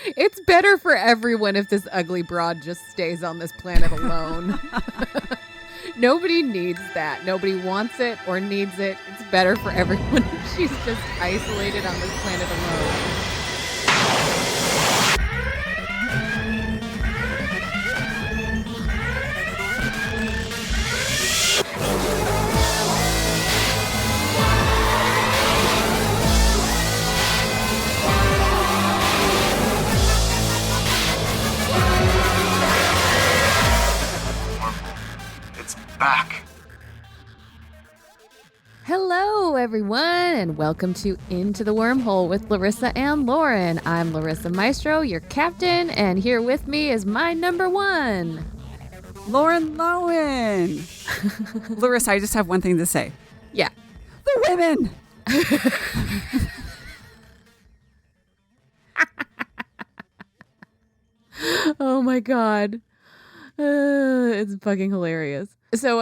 It's better for everyone if this ugly broad just stays on this planet alone. Nobody needs that. Nobody wants it or needs it. It's better for everyone if she's just isolated on this planet alone. Back. Hello, everyone, and welcome to Into the Wormhole with Larissa and Lauren. I'm Larissa Maestro, your captain, and here with me is my number one, Lauren Lowen. Larissa, I just have one thing to say. Yeah. The women. Oh my God. It's fucking hilarious. So,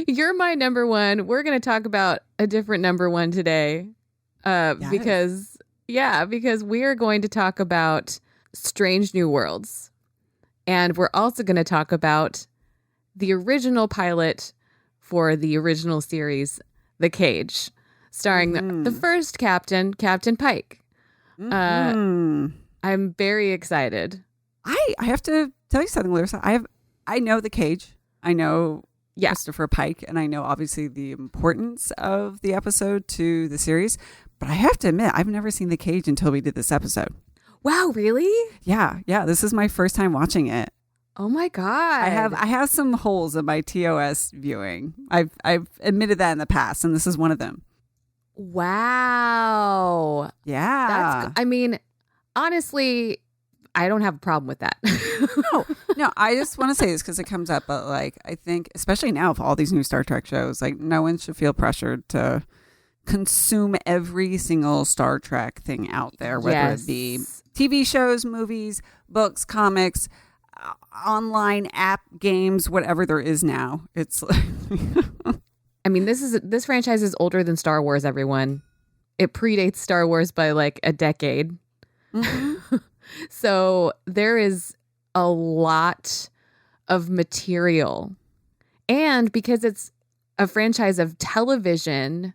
you're my number one. We're going to talk about a different number one today. Yes. because we are going to talk about Strange New Worlds. And we're also going to talk about the original pilot for the original series, The Cage, starring the first captain, Captain Pike. I'm very excited. I have to tell you something, Larissa. I know The Cage. I know Christopher Pike, and I know obviously the importance of the episode to the series. But I have to admit, I've never seen The Cage until we did this episode. Wow, really? Yeah. This is my first time watching it. Oh my God. I have some holes in my TOS viewing. I've admitted that in the past, and this is one of them. Wow. Yeah. Honestly, I don't have a problem with that. No, I just want to say this because it comes up, but I think, especially now with all these new Star Trek shows, no one should feel pressured to consume every single Star Trek thing out there, whether it be TV shows, movies, books, comics, online app games, whatever there is now. It's this franchise is older than Star Wars, everyone. It predates Star Wars by a decade. Mm-hmm. So there is a lot of material. And because it's a franchise of television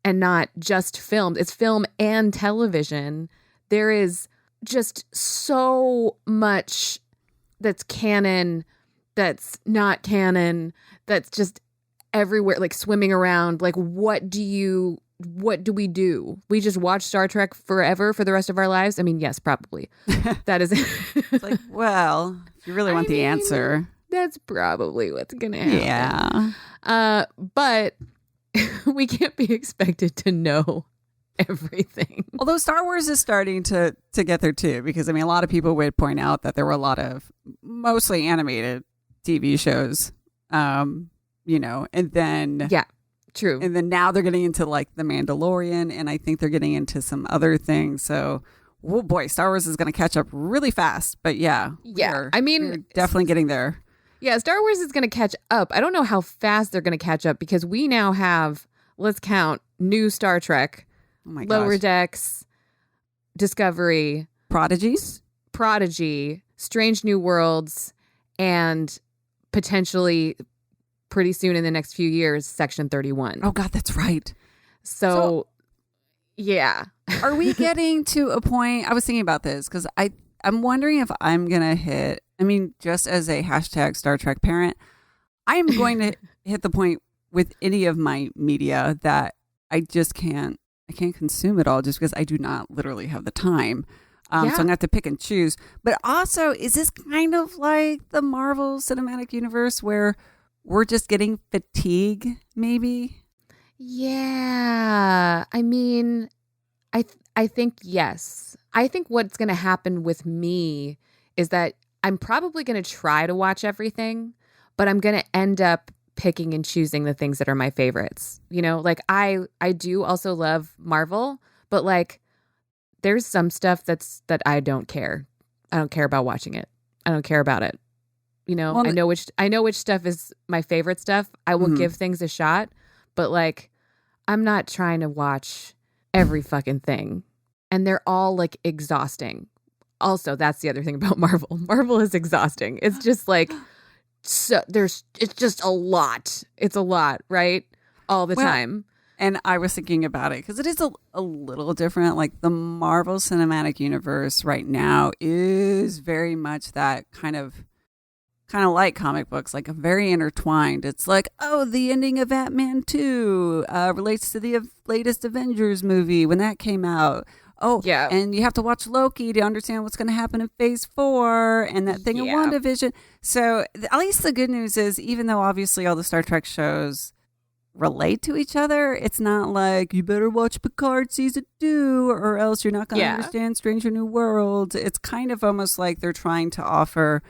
and not just film, it's film and television, there is just so much that's canon, that's not canon, that's just everywhere, swimming around. What do we do? We just watch Star Trek forever for the rest of our lives? Yes, probably. That is it's well, if you really want the answer. That's probably what's going to happen. Yeah. But we can't be expected to know everything. Although Star Wars is starting to get there too, because a lot of people would point out that there were a lot of mostly animated TV shows, and then true. And then now they're getting into The Mandalorian, and I think they're getting into some other things. So, oh boy, Star Wars is going to catch up really fast. But we're definitely getting there. Yeah, Star Wars is going to catch up. I don't know how fast they're going to catch up because we now have, let's count, new Star Trek, oh my Lower gosh. Decks, Discovery, Prodigy, Strange New Worlds, and potentially pretty soon in the next few years, Section 31. Oh, God, that's right. So yeah. Are we getting to a point? I was thinking about this because I'm wondering if I'm going to hit, just as a hashtag Star Trek parent, I am going to hit the point with any of my media that I just can't consume it all just because I do not literally have the time. So I'm going to have to pick and choose. But also, is this kind of like the Marvel Cinematic Universe where we're just getting fatigue, maybe? Yeah. I think yes. I think what's going to happen with me is that I'm probably going to try to watch everything, but I'm going to end up picking and choosing the things that are my favorites. I do also love Marvel, but there's some stuff that I don't care. I don't care about watching it. I don't care about it. Well, I know which stuff is my favorite stuff. I will give things a shot, but I'm not trying to watch every fucking thing. and they're all like exhausting. Also, that's the other thing about Marvel. Marvel is exhausting. It's just like it's just a lot. It's a lot, right? All the time. And I was thinking about it because it is a little different. Like the Marvel Cinematic Universe right now is very much that kind of like comic books, like a very intertwined. It's like, oh, the ending of Ant-Man 2 relates to the latest Avengers movie when that came out. Oh, yeah. And you have to watch Loki to understand what's going to happen in phase 4 and that thing in WandaVision. So at least the good news is, even though obviously all the Star Trek shows relate to each other, it's not like you better watch Picard season 2 or else you're not going to understand Stranger New Worlds. It's kind of almost like they're trying to offer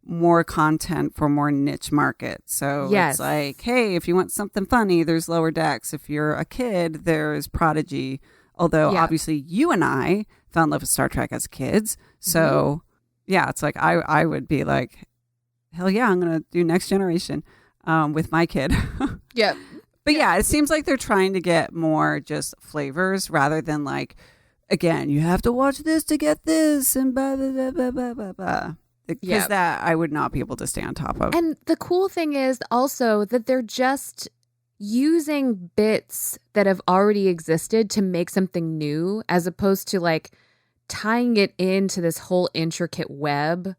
more content for more niche markets. So it's like, hey, if you want something funny, there's Lower Decks. If you're a kid, there's Prodigy. Although obviously you and I fell in love with Star Trek as kids. So it's like I would be like, hell yeah, I'm going to do Next Generation with my kid. Yep. But it seems like they're trying to get more just flavors rather than like, again, you have to watch this to get this and blah, blah, blah, blah, blah, blah, blah. Because that I would not be able to stay on top of. And the cool thing is also that they're just using bits that have already existed to make something new, as opposed to like tying it into this whole intricate web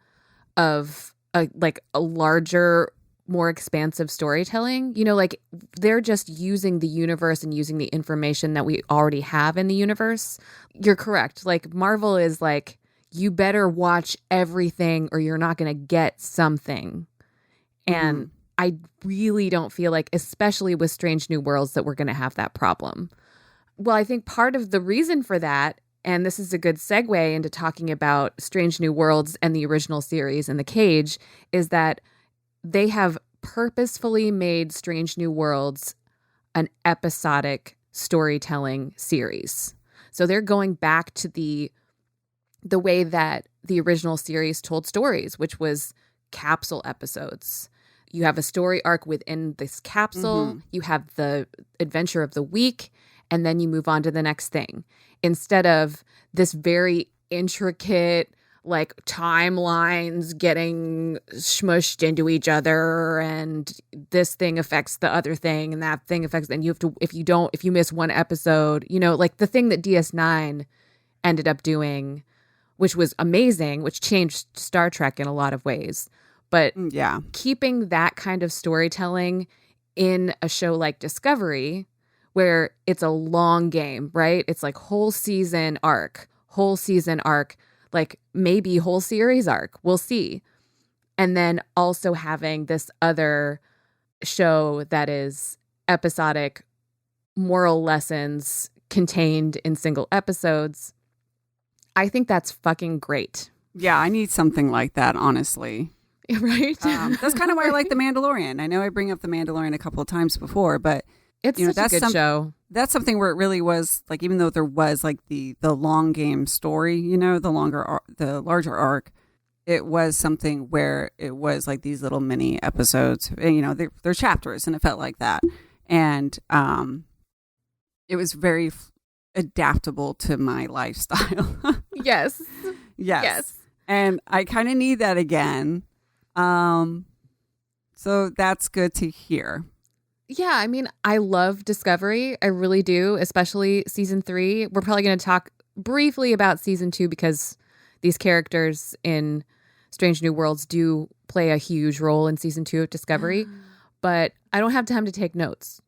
of a larger, more expansive storytelling. You know, like they're just using the universe and using the information that we already have in the universe. You're correct. Like Marvel is like, you better watch everything or you're not going to get something. And I really don't feel like, especially with Strange New Worlds, that we're going to have that problem. Well, I think part of the reason for that, and this is a good segue into talking about Strange New Worlds and the original series and The Cage, is that they have purposefully made Strange New Worlds an episodic storytelling series. So they're going back to the way that the original series told stories, which was capsule episodes. You have a story arc within this capsule, you have the adventure of the week, and then you move on to the next thing. Instead of this very intricate, like timelines getting smushed into each other, and this thing affects the other thing, and that thing affects, and you have to, if you miss one episode, you know, like the thing that DS9 ended up doing, which was amazing, which changed Star Trek in a lot of ways. But keeping that kind of storytelling in a show like Discovery, where it's a long game, right? It's like whole season arc, like maybe whole series arc. We'll see. And then also having this other show that is episodic, moral lessons contained in single episodes. I think that's fucking great. Yeah, I need something like that, honestly. Right? That's kind of why I like The Mandalorian. I know I bring up The Mandalorian a couple of times before, but it's such a good show. That's something where it really was like, even though there was like the long game story, you know, the larger arc, it was something where it was like these little mini episodes, and, you know, they're chapters, and it felt like that. And it was very adaptable to my lifestyle. Yes. And I kind of need that again. So that's good to hear. Yeah, I mean, I love Discovery. I really do, especially season 3. We're probably going to talk briefly about season 2 because these characters in Strange New Worlds do play a huge role in season 2 of Discovery. But I don't have time to take notes.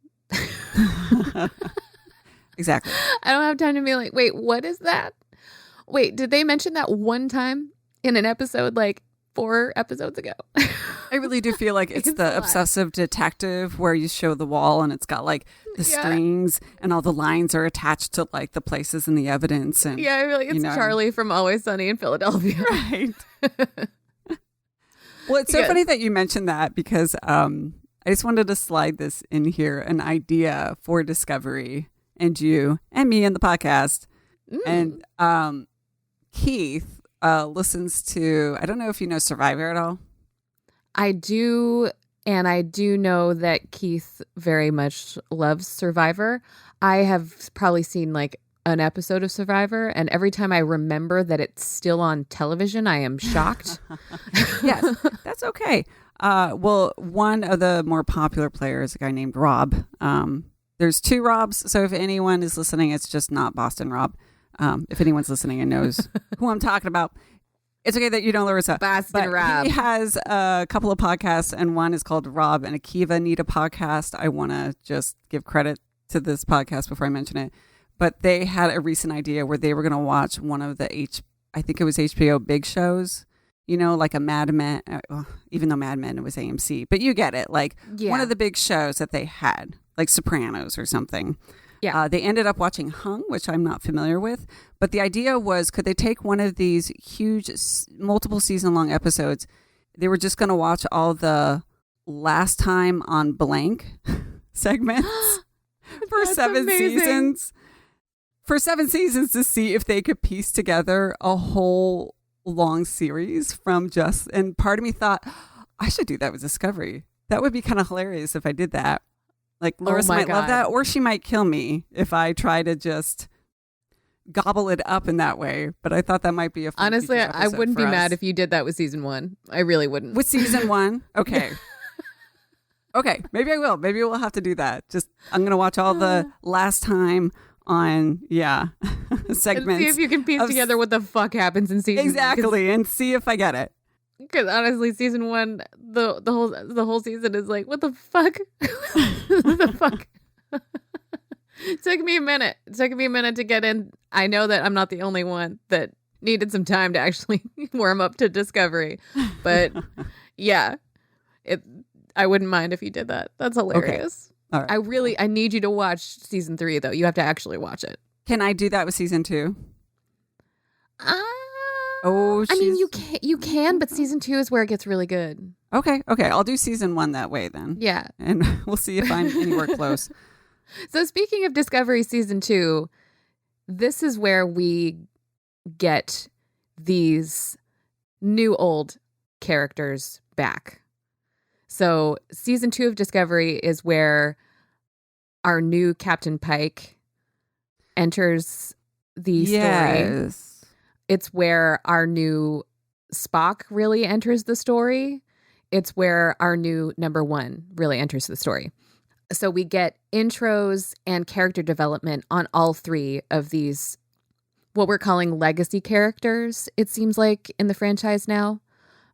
Exactly. I don't have time to be like, wait, what is that? Wait, did they mention that one time in an episode like 4 episodes ago? I really do feel like it's the obsessive detective where you show the wall and it's got like the strings and all the lines are attached to like the places in the evidence. And I feel like it's Charlie from Always Sunny in Philadelphia. Right. Well, it's so funny that you mentioned that because I just wanted to slide this in here, an idea for Discovery and you and me and the podcast. And Keith listens to, I don't know if you know Survivor at all. I do, and I do know that Keith very much loves Survivor. I have probably seen like an episode of Survivor, and every time I remember that it's still on television, I am shocked. Yes, that's okay. Well, one of the more popular players, a guy named Rob. There's 2 Robs, so if anyone is listening, it's just not Boston Rob. If anyone's listening and knows who I'm talking about, it's okay that you know Larissa. Boston Rob. He has a couple of podcasts, and one is called Rob and Akiva Need a Podcast. I want to just give credit to this podcast before I mention it. But they had a recent idea where they were going to watch one of the I think it was HBO big shows, you know, like a Mad Men, even though Mad Men was AMC, but you get it. Like one of the big shows that they had, like Sopranos or something. Yeah. They ended up watching Hung, which I'm not familiar with. But the idea was, could they take one of these huge, multiple season long episodes? They were just going to watch all the last time on blank segments for 7 seasons. For 7 seasons to see if they could piece together a whole long series from just, and part of me thought, I should do that with Discovery. That would be kind of hilarious if I did that. Like Larissa might love that, or she might kill me if I try to just gobble it up in that way. But I thought that might be a fun honestly, I wouldn't be mad if you did that with season 1. I really wouldn't. With season 1? Okay. Okay, maybe I will. Maybe we'll have to do that. Just, I'm going to watch all the last time on, segments. And see if you can piece together what the fuck happens in season 1. Exactly, and see if I get it. Because honestly, season 1, the whole season is like, what the fuck? What the fuck? It took me a minute. It took me a minute to get in. I know that I'm not the only one that needed some time to actually warm up to Discovery. But yeah, I wouldn't mind if you did that. That's hilarious. Okay. All right. I need you to watch season 3 though. You have to actually watch it. Can I do that with season 2? I mean, you can, but season 2 is where it gets really good. Okay. I'll do season 1 that way then. Yeah. And we'll see if I'm anywhere close. So speaking of Discovery season 2, this is where we get these new old characters back. So season 2 of Discovery is where our new Captain Pike enters the story. It's where our new Spock really enters the story. It's where our new number 1 really enters the story. So we get intros and character development on all 3 of these, what we're calling legacy characters, it seems like, in the franchise now.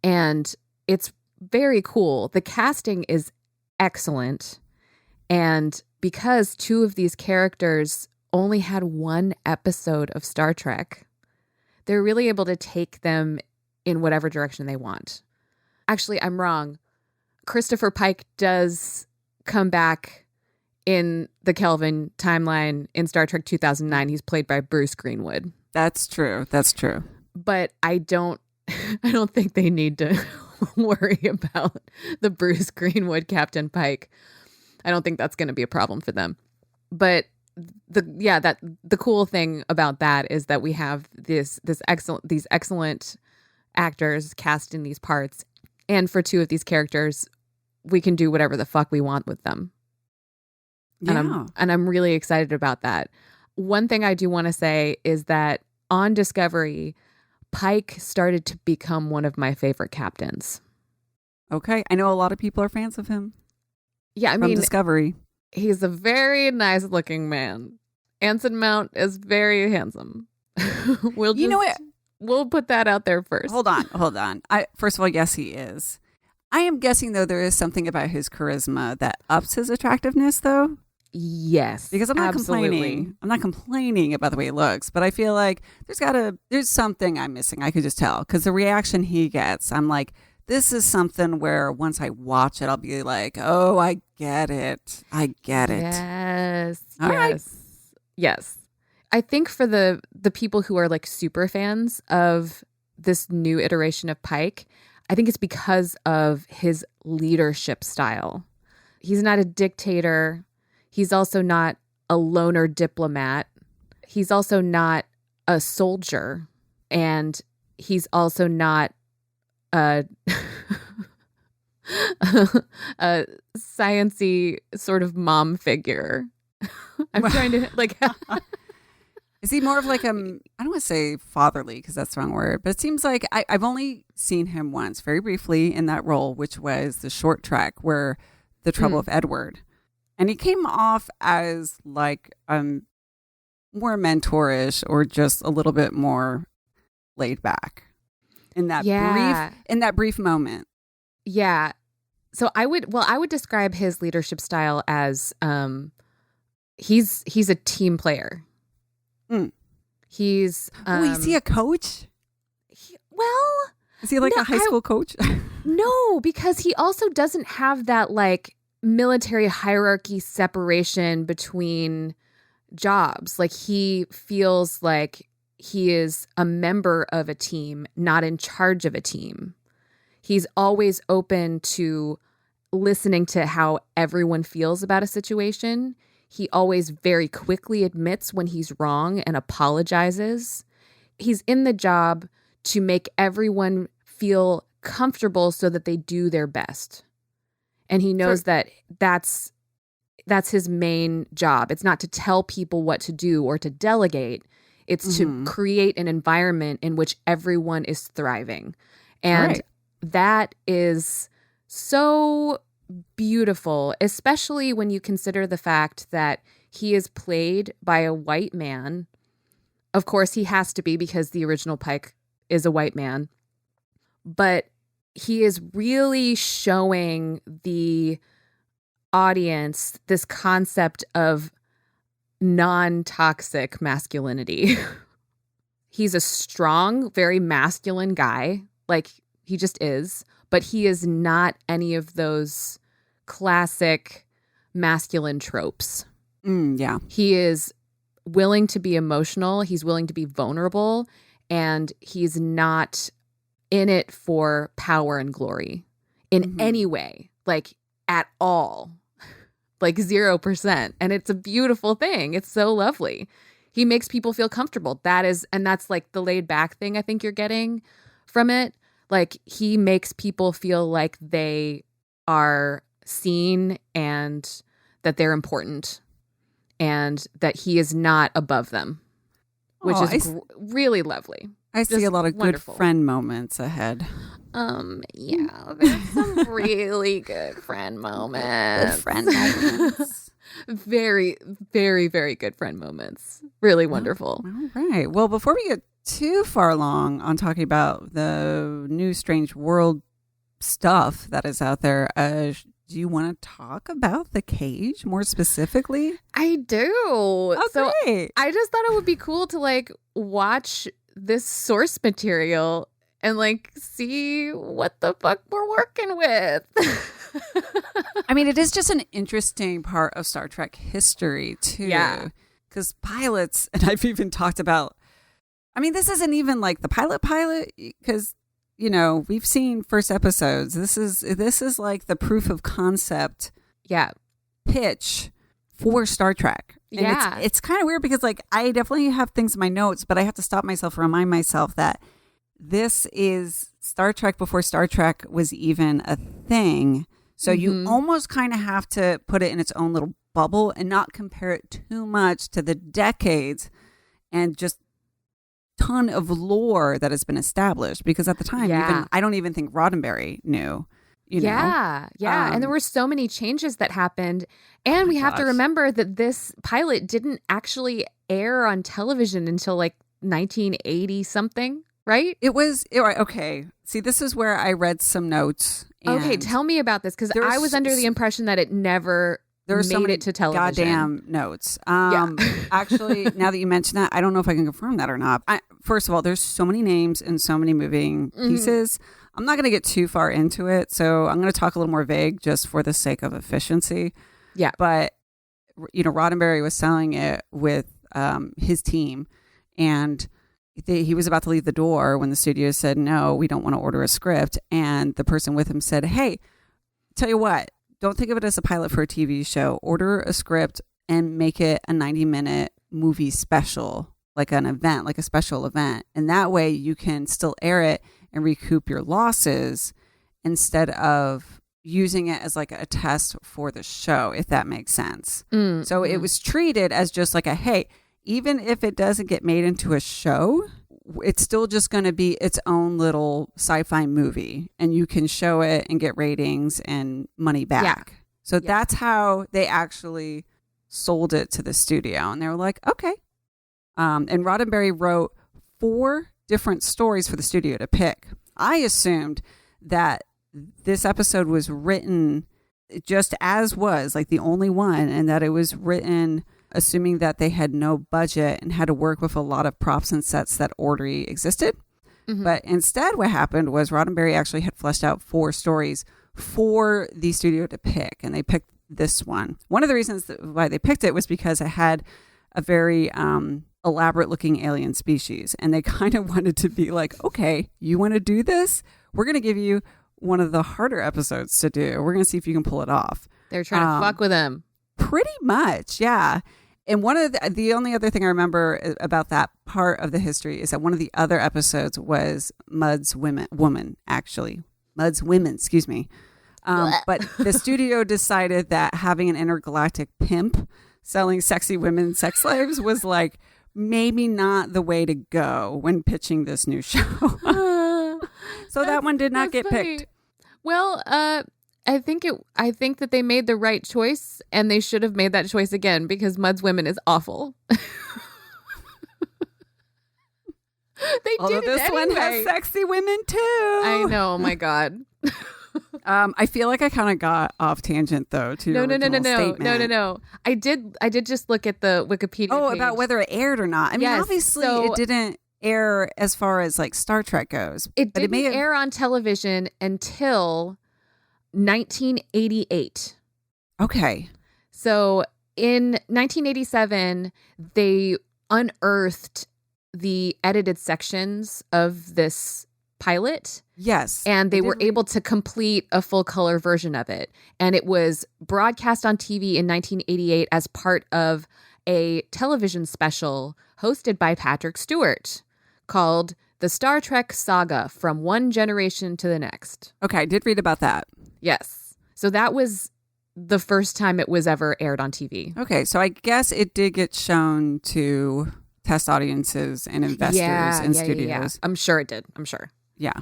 And it's very cool. The casting is excellent. And because 2 of these characters only had 1 episode of Star Trek, they're really able to take them in whatever direction they want. Actually, I'm wrong. Christopher Pike does come back in the Kelvin timeline in Star Trek 2009. He's played by Bruce Greenwood. That's true. But I don't think they need to worry about the Bruce Greenwood Captain Pike. I don't think that's going to be a problem for them. But the cool thing about that is that we have these excellent actors cast in these parts, and for 2 of these characters, we can do whatever the fuck we want with them. Yeah. And I'm really excited about that. One thing I do want to say is that on Discovery, Pike started to become one of my favorite captains. Okay, I know a lot of people are fans of him. Yeah, from Discovery. He's a very nice looking man. Anson Mount is very handsome. We'll put that out there first. Hold on. First of all, yes, he is. I am guessing, though, there is something about his charisma that ups his attractiveness, though. Yes, because I'm not complaining. I'm not complaining about the way he looks, but I feel like there's something I'm missing. I could just tell because the reaction he gets, I'm like, this is something where once I watch it, I'll be like, oh, I get it. Yes. All right. Yes. I think for the people who are like super fans of this new iteration of Pike, I think it's because of his leadership style. He's not a dictator. He's also not a loner diplomat. He's also not a soldier. And he's also not a science-y sort of mom figure. I'm trying to like Is he more of like I don't want to say fatherly because that's the wrong word, but it seems like I've only seen him once, very briefly, in that role, which was the short track where The Trouble of Edward. And he came off as like more mentorish or just a little bit more laid back in that brief moment. Yeah. So I would describe his leadership style as he's a team player. He's is he a coach? Is he like a high school coach? No, because he also doesn't have that like military hierarchy separation between jobs. Like he feels like he is a member of a team, not in charge of a team. He's always open to listening to how everyone feels about a situation. He always very quickly admits when he's wrong and apologizes. He's in the job to make everyone feel comfortable so that they do their best. And he knows that that's his main job. It's not to tell people what to do or to delegate. It's to create an environment in which everyone is thriving. And that is so beautiful, especially when you consider the fact that he is played by a white man. Of course, he has to be because the original Pike is a white man. But he is really showing the audience this concept of non-toxic masculinity. He's a strong, very masculine guy. Like, he just is. But he is not any of those classic masculine tropes. Yeah. He is willing to be emotional. He's willing to be vulnerable. And he's not in it for power and glory in any way, like at all, like 0%. And it's a beautiful thing. It's so lovely. He makes people feel comfortable. That's like the laid back thing I think you're getting from it. Like he makes people feel like they are seen and that they're important and that he is not above them, which is really lovely. I see a lot of wonderful good friend moments ahead. Yeah, there's some really good friend moments. Good friend moments. Very, very, very good friend moments. Really wonderful. All right. Well, before we get too far along on talking about the new Strange World stuff that is out there, do you want to talk about the cage more specifically? I do. Oh, so great. I just thought it would be cool to like watch this source material and like see what the fuck we're working with. I mean, it is just an interesting part of Star Trek history too. Yeah. Because pilots, and I've even talked about, I mean, this isn't even like the pilot, because, you know, we've seen first episodes. This is like the proof of concept pitch for Star Trek. And it's kind of weird because like I definitely have things in my notes, but I have to stop myself and remind myself that this is Star Trek before Star Trek was even a thing. So you almost kind of have to put it in its own little bubble and not compare it too much to the decades and just ton of lore that has been established. Because at the time, even I don't even think Roddenberry knew. You know? And there were so many changes that happened. And we have to remember that this pilot didn't actually air on television until like 1980 something, right? Okay. See, this is where I read some notes. Okay, tell me about this, because I was under the impression that it never made it to television. Goddamn notes. Actually, now that you mention that, I don't know if I can confirm that or not. First of all, there's so many names and so many moving pieces. I'm not going to get too far into it, so I'm going to talk a little more vague just for the sake of efficiency. Yeah. But, you know, Roddenberry was selling it with his team, and he was about to leave the door when the studio said, no, we don't want to order a script. And the person with him said, hey, tell you what, don't think of it as a pilot for a TV show. Order a script and make it a 90-minute movie special, like an event, like a special event. And that way you can still air it and recoup your losses instead of using it as like a test for the show, if that makes sense. So it was treated as just like hey, even if it doesn't get made into a show, it's still just going to be its own little sci-fi movie, and you can show it and get ratings and money back. Yeah. So that's how they actually sold it to the studio. And they were like, okay. And Roddenberry wrote 4 different stories for the studio to pick. I assumed that this episode was written just as was, like the only one, and that it was written assuming that they had no budget and had to work with a lot of props and sets that already existed. Mm-hmm. But instead what happened was Roddenberry actually had fleshed out 4 stories for the studio to pick, and they picked this one. One of the reasons why they picked it was because it had a very elaborate looking alien species, and they kind of wanted to be like, okay, you want to do this? We're going to give you one of the harder episodes to do. We're going to see if you can pull it off. They're trying to fuck with him. Pretty much, yeah. And one of the only other thing I remember about that part of the history is that one of the other episodes was Mud's Woman, actually. Mud's Women, excuse me. But the studio decided that having an intergalactic pimp selling sexy women sex slaves was like maybe not the way to go when pitching this new show. So that one did not get picked. Well, I think that they made the right choice, and they should have made that choice again, because Mud's Women is awful. Although this one has sexy women too. I know. Oh my God. I feel like I kind of got off tangent though. No. I did just look at the Wikipedia. Oh, page. about whether it aired or not. I mean, obviously it didn't air as far as like Star Trek goes. It didn't air on television until 1988. Okay. So in 1987, they unearthed the edited sections of this pilot. Yes. And they were able to complete a full color version of it. And it was broadcast on TV in 1988 as part of a television special hosted by Patrick Stewart called The Star Trek Saga from One Generation to the Next. Okay, I did read about that. Yes. So that was the first time it was ever aired on TV. Okay, so I guess it did get shown to test audiences and investors and studios. Yeah. I'm sure it did. I'm sure. Yeah.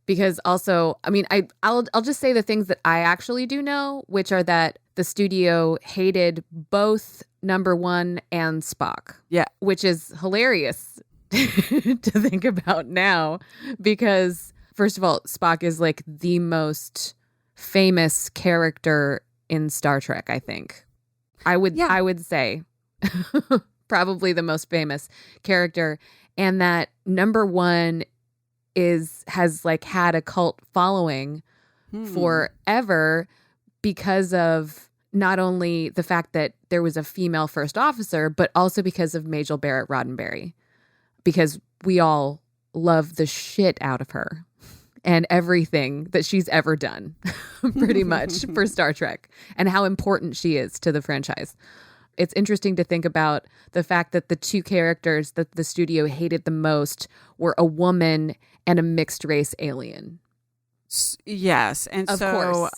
Because also, I mean, I'll just say the things that I actually do know, which are that the studio hated both Number One and Spock. Yeah. Which is hilarious to think about now, because first of all, Spock is like the most famous character in Star Trek, I think. I would say probably the most famous character, and that Number One has like had a cult following forever because of not only the fact that there was a female first officer, but also because of Majel Barrett Roddenberry, because we all love the shit out of her and everything that she's ever done pretty much for Star Trek, and how important she is to the franchise. It's interesting to think about the fact that the 2 characters that the studio hated the most were a woman and a mixed race alien. Yes. And of course.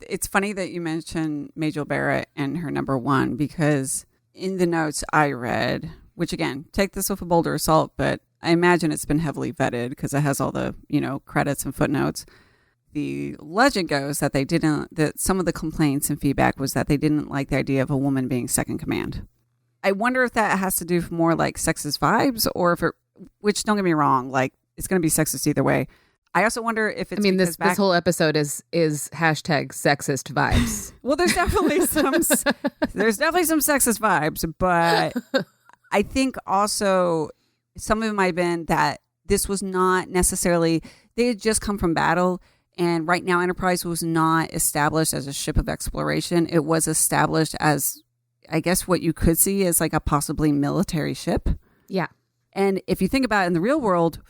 It's funny that you mentioned Majel Barrett and her Number One, because in the notes I read, which again, take this with a boulder of salt, but I imagine it's been heavily vetted because it has all the, credits and footnotes. The legend goes that that some of the complaints and feedback was that they didn't like the idea of a woman being second command. I wonder if that has to do with more like sexist vibes, or if which don't get me wrong, like it's going to be sexist either way. I also wonder if it's. I mean, this whole episode is hashtag sexist vibes. Well, there's definitely some sexist vibes, but I think also some of it might have been that this was not necessarily, they had just come from battle. And right now, Enterprise was not established as a ship of exploration. It was established as, I guess, what you could see as like a possibly military ship. Yeah. And if you think about it, in the real world,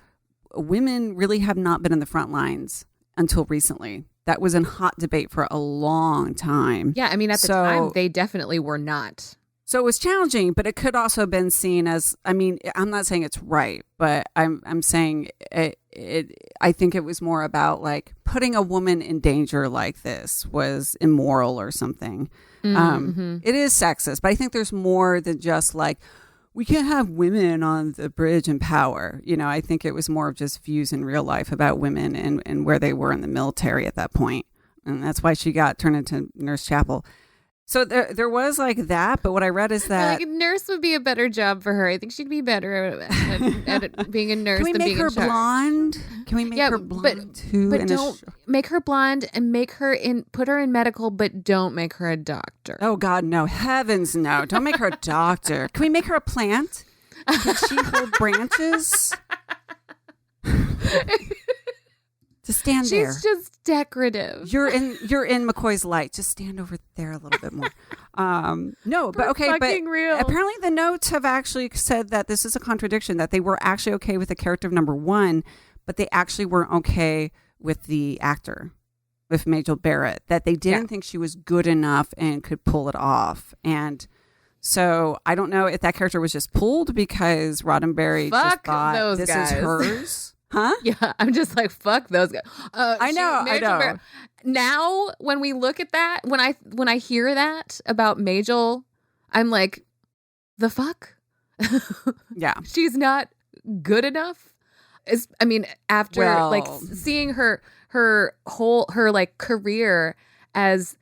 women really have not been in the front lines until recently. That was in hot debate for a long time. Yeah, I mean, at the time, they definitely were not. So it was challenging, but it could also have been seen as, I mean, I'm not saying it's right, but I'm saying I think it was more about like putting a woman in danger like this was immoral or something. Mm-hmm. It is sexist, but I think there's more than just like, we can't have women on the bridge in power. You know, I think it was more of just views in real life about women and where they were in the military at that point. And that's why she got turned into Nurse Chapel. So there was like that, but what I read is that like a nurse would be a better job for her. I think she'd be better at being a nurse than being her blonde? Can we make her blonde too? But don't make her blonde and put her in medical, but don't make her a doctor. Oh God, no! Heavens, no! Don't make her a doctor. Can we make her a plant? Can she hold branches? To stand there. She's just decorative. You're in McCoy's light. Just stand over there a little bit more. No, but okay, but real. Apparently the notes have actually said that this is a contradiction, that they were actually okay with the character of number one, but they actually weren't okay with the actor, with Majel Barrett, that they didn't think she was good enough and could pull it off. And so I don't know if that character was just pulled because Roddenberry just thought those this guys. is hers. Huh? Yeah, I'm just like, fuck those guys. I know. Now, when we look at that, when I hear that about Majel, I'm like, the fuck? Yeah. She's not good enough. After seeing her like career as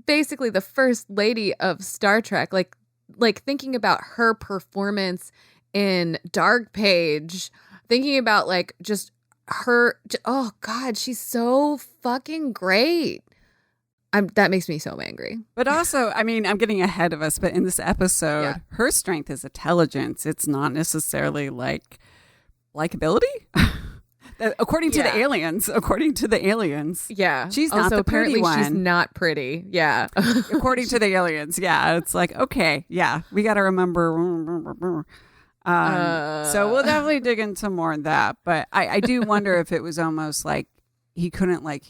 basically the first lady of Star Trek, like thinking about her performance in Dark Page, thinking about like just her, oh God, she's so fucking great. That makes me so angry. But also, I mean, I'm getting ahead of us, but in this episode, her strength is intelligence. It's not necessarily like likability. According to the aliens. Yeah. She's not the pretty one. She's not pretty. Yeah. According to the aliens. Yeah. It's like, okay. Yeah. We got to remember. So we'll definitely dig into more of that. But I do wonder if it was almost like he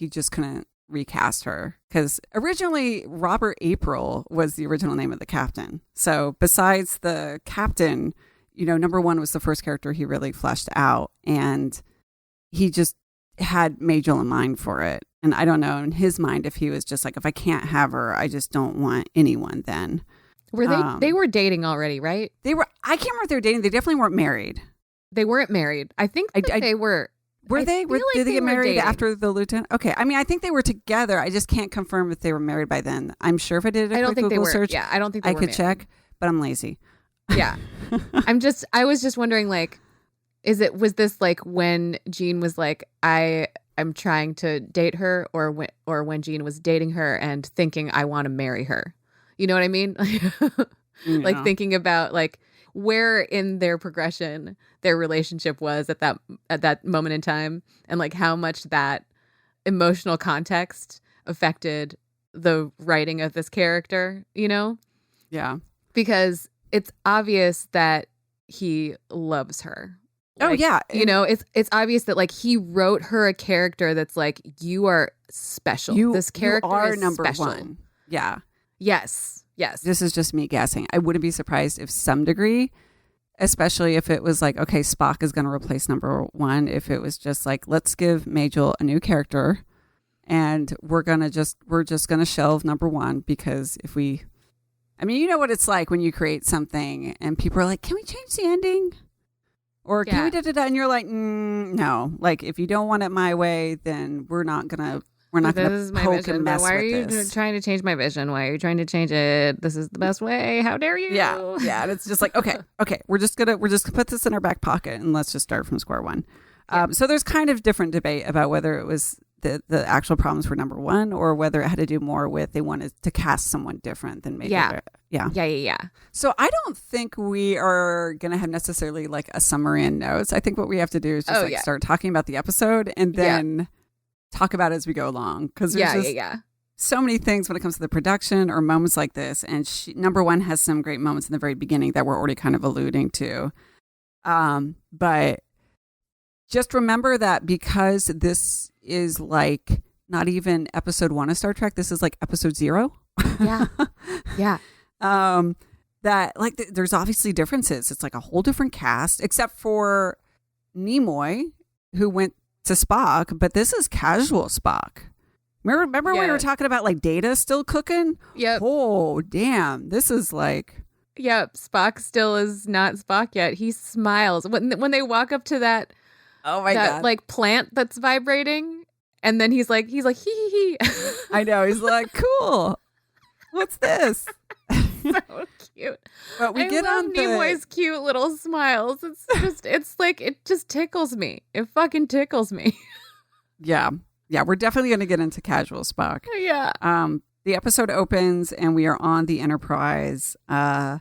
just couldn't recast her. Because originally Robert April was the original name of the captain. So besides the captain, you know, number one was the first character he really fleshed out. And he just had Majel in mind for it. And I don't know in his mind if he was just like, if I can't have her, I just don't want anyone then. Were they were dating already, right? They were. I can't remember if they were dating. They definitely weren't married. They weren't married. I think they were. Were they? Did they get married after the lieutenant? Okay. I mean, I think they were together. I just can't confirm if they were married by then. I'm sure if I did a quick Google search, I don't think they were could married. check, but I'm lazy. Yeah. I was just wondering, like, was this like when Jean was like, I'm trying to date her, or when Jean was dating her and thinking I want to marry her? You know what I mean? Like thinking about like where in their progression their relationship was at that moment in time, and like how much that emotional context affected the writing of this character, you know? Yeah. Because it's obvious that he loves her. Like, oh yeah. You know, it's obvious that like he wrote her a character that's like, you are special. This character is number special. One. Yeah. Yes. This is just me guessing. I wouldn't be surprised if some degree, especially if it was like, okay, Spock is going to replace number one. If it was just like, let's give Majel a new character and we're just going to shelve number one, because I mean, you know what it's like when you create something and people are like, can we change the ending? Or can we da-da-da? And you're like, no. Like, if you don't want it my way, then we're not going to poke and mess with this. Why are you trying to change my vision? Why are you trying to change it? This is the best way. How dare you? Yeah. Yeah. And it's just like, okay. We're just gonna put this in our back pocket and let's just start from square one. Yeah. So there's kind of different debate about whether it was the actual problems were number one, or whether it had to do more with they wanted to cast someone different than maybe. Yeah. So I don't think we are going to have necessarily like a summary and notes. I think what we have to do is just start talking about the episode and then talk about it as we go along. Because there's so many things when it comes to the production or moments like this. And number one has some great moments in the very beginning that we're already kind of alluding to. But just remember that because this is like not even episode 1 of Star Trek, this is like episode 0. Yeah. That like there's obviously differences. It's like a whole different cast, except for Nimoy, who went to Spock, but this is casual Spock. Remember we were talking about like Data still cooking? Yep. Oh, damn. This is like Yep, Spock still is not Spock yet. He smiles when they walk up to that Oh my that God. like plant that's vibrating, and then he's like hee hee hee. I know. He's like, cool. What's this? So cute. But we I get love on Nimoy's cute little smiles. It's like it just tickles me. It fucking tickles me. Yeah. Yeah, we're definitely going to get into casual Spock. Yeah. The episode opens and we are on the Enterprise. The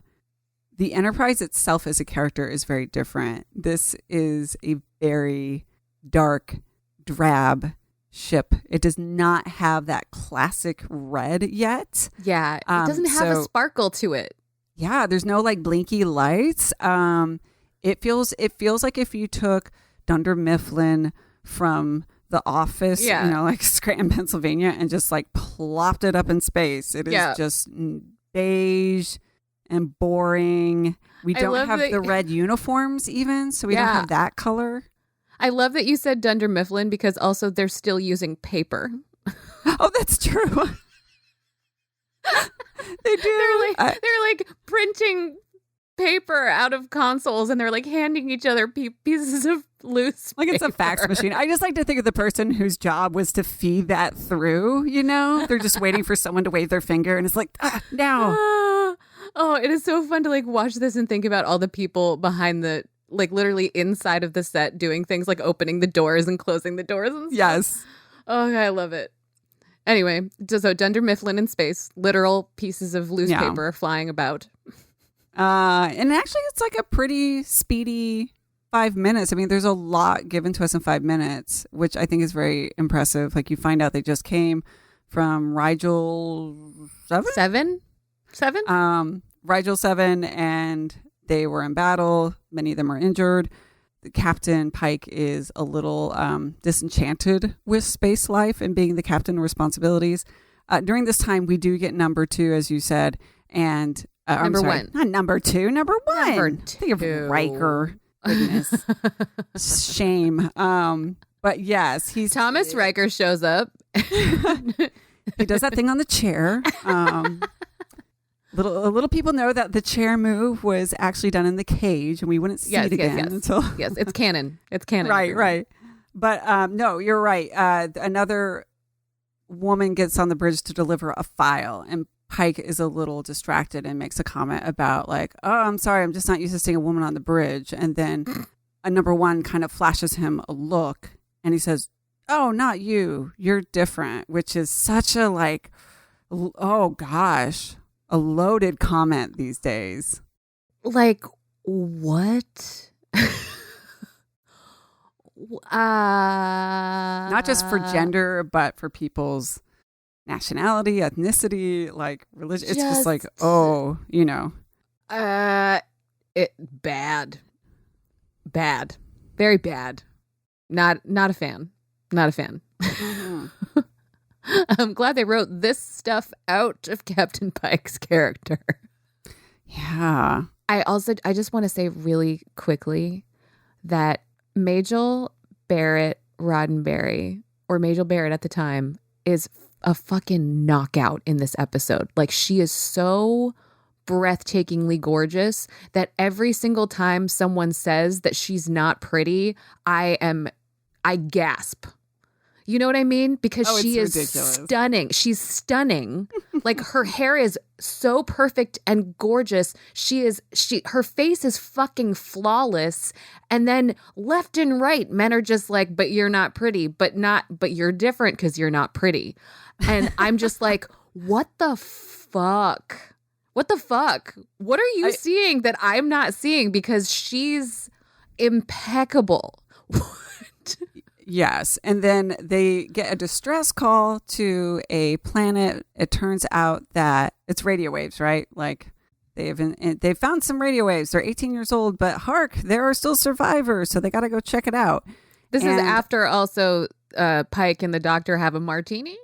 Enterprise itself as a character is very different. This is a very dark, drab ship. It does not have that classic red yet. Yeah, it doesn't have a sparkle to it. Yeah, there's no like blinky lights. It feels like if you took Dunder Mifflin from The Office, like Scranton, Pennsylvania, and just like plopped it up in space. It is just beige and boring. We don't have the red uniforms even, so we don't have that color. I love that you said Dunder Mifflin because also they're still using paper. Oh, that's true. They do. They're like printing paper out of consoles and they're like handing each other pieces of loose like paper. It's a fax machine. I just like to think of the person whose job was to feed that through, they're just waiting for someone to wave their finger and it's like, now. Oh, it is so fun to like watch this and think about all the people behind the like literally inside of the set doing things like opening the doors and closing the doors and stuff. Yes. Oh, I love it. Anyway, so Dunder Mifflin in space, literal pieces of loose paper flying about. And actually it's like a pretty speedy 5 minutes. I mean, there's a lot given to us in 5 minutes, which I think is very impressive. Like you find out they just came from Rigel 7? Rigel 7, and they were in battle. Many of them are injured. Captain Pike is a little disenchanted with space life and being the captain responsibilities. During this time, we do get number 2, as you said, and number 1. Not number 2, number 1. Number 2. Think of Riker. Goodness, shame. But yes, Thomas Riker shows up. He does that thing on the chair. Little people know that the chair move was actually done in the cage, and we wouldn't see it again until. Yes, it's canon. It's canon. Right. But no, you're right. Another woman gets on the bridge to deliver a file, and Pike is a little distracted and makes a comment about like, "Oh, I'm sorry, I'm just not used to seeing a woman on the bridge." And then a number 1 kind of flashes him a look, and he says, "Oh, not you. You're different," which is such a like, oh gosh. A loaded comment these days. Like, what? Not just for gender, but for people's nationality, ethnicity, like religion. It's just like, oh, bad. Very bad. Not a fan. Mm-hmm. I'm glad they wrote this stuff out of Captain Pike's character. Yeah. I just want to say really quickly that Majel Barrett Roddenberry, or Majel Barrett at the time, is a fucking knockout in this episode. Like, she is so breathtakingly gorgeous that every single time someone says that she's not pretty, I gasp. You know what I mean? Because she is ridiculous. Stunning. She's stunning. Like, her hair is so perfect and gorgeous. Her face is fucking flawless. And then left and right, men are just like, but you're not pretty, but you're different because you're not pretty. And I'm just like, what the fuck? What the fuck? What are you seeing that I'm not seeing? Because she's impeccable. What? Yes. And then they get a distress call to a planet. It turns out that it's radio waves, right? Like they've found some radio waves. They're 18 years old, but hark, there are still survivors. So they got to go check it out. This is after also Pike and the doctor have a martini.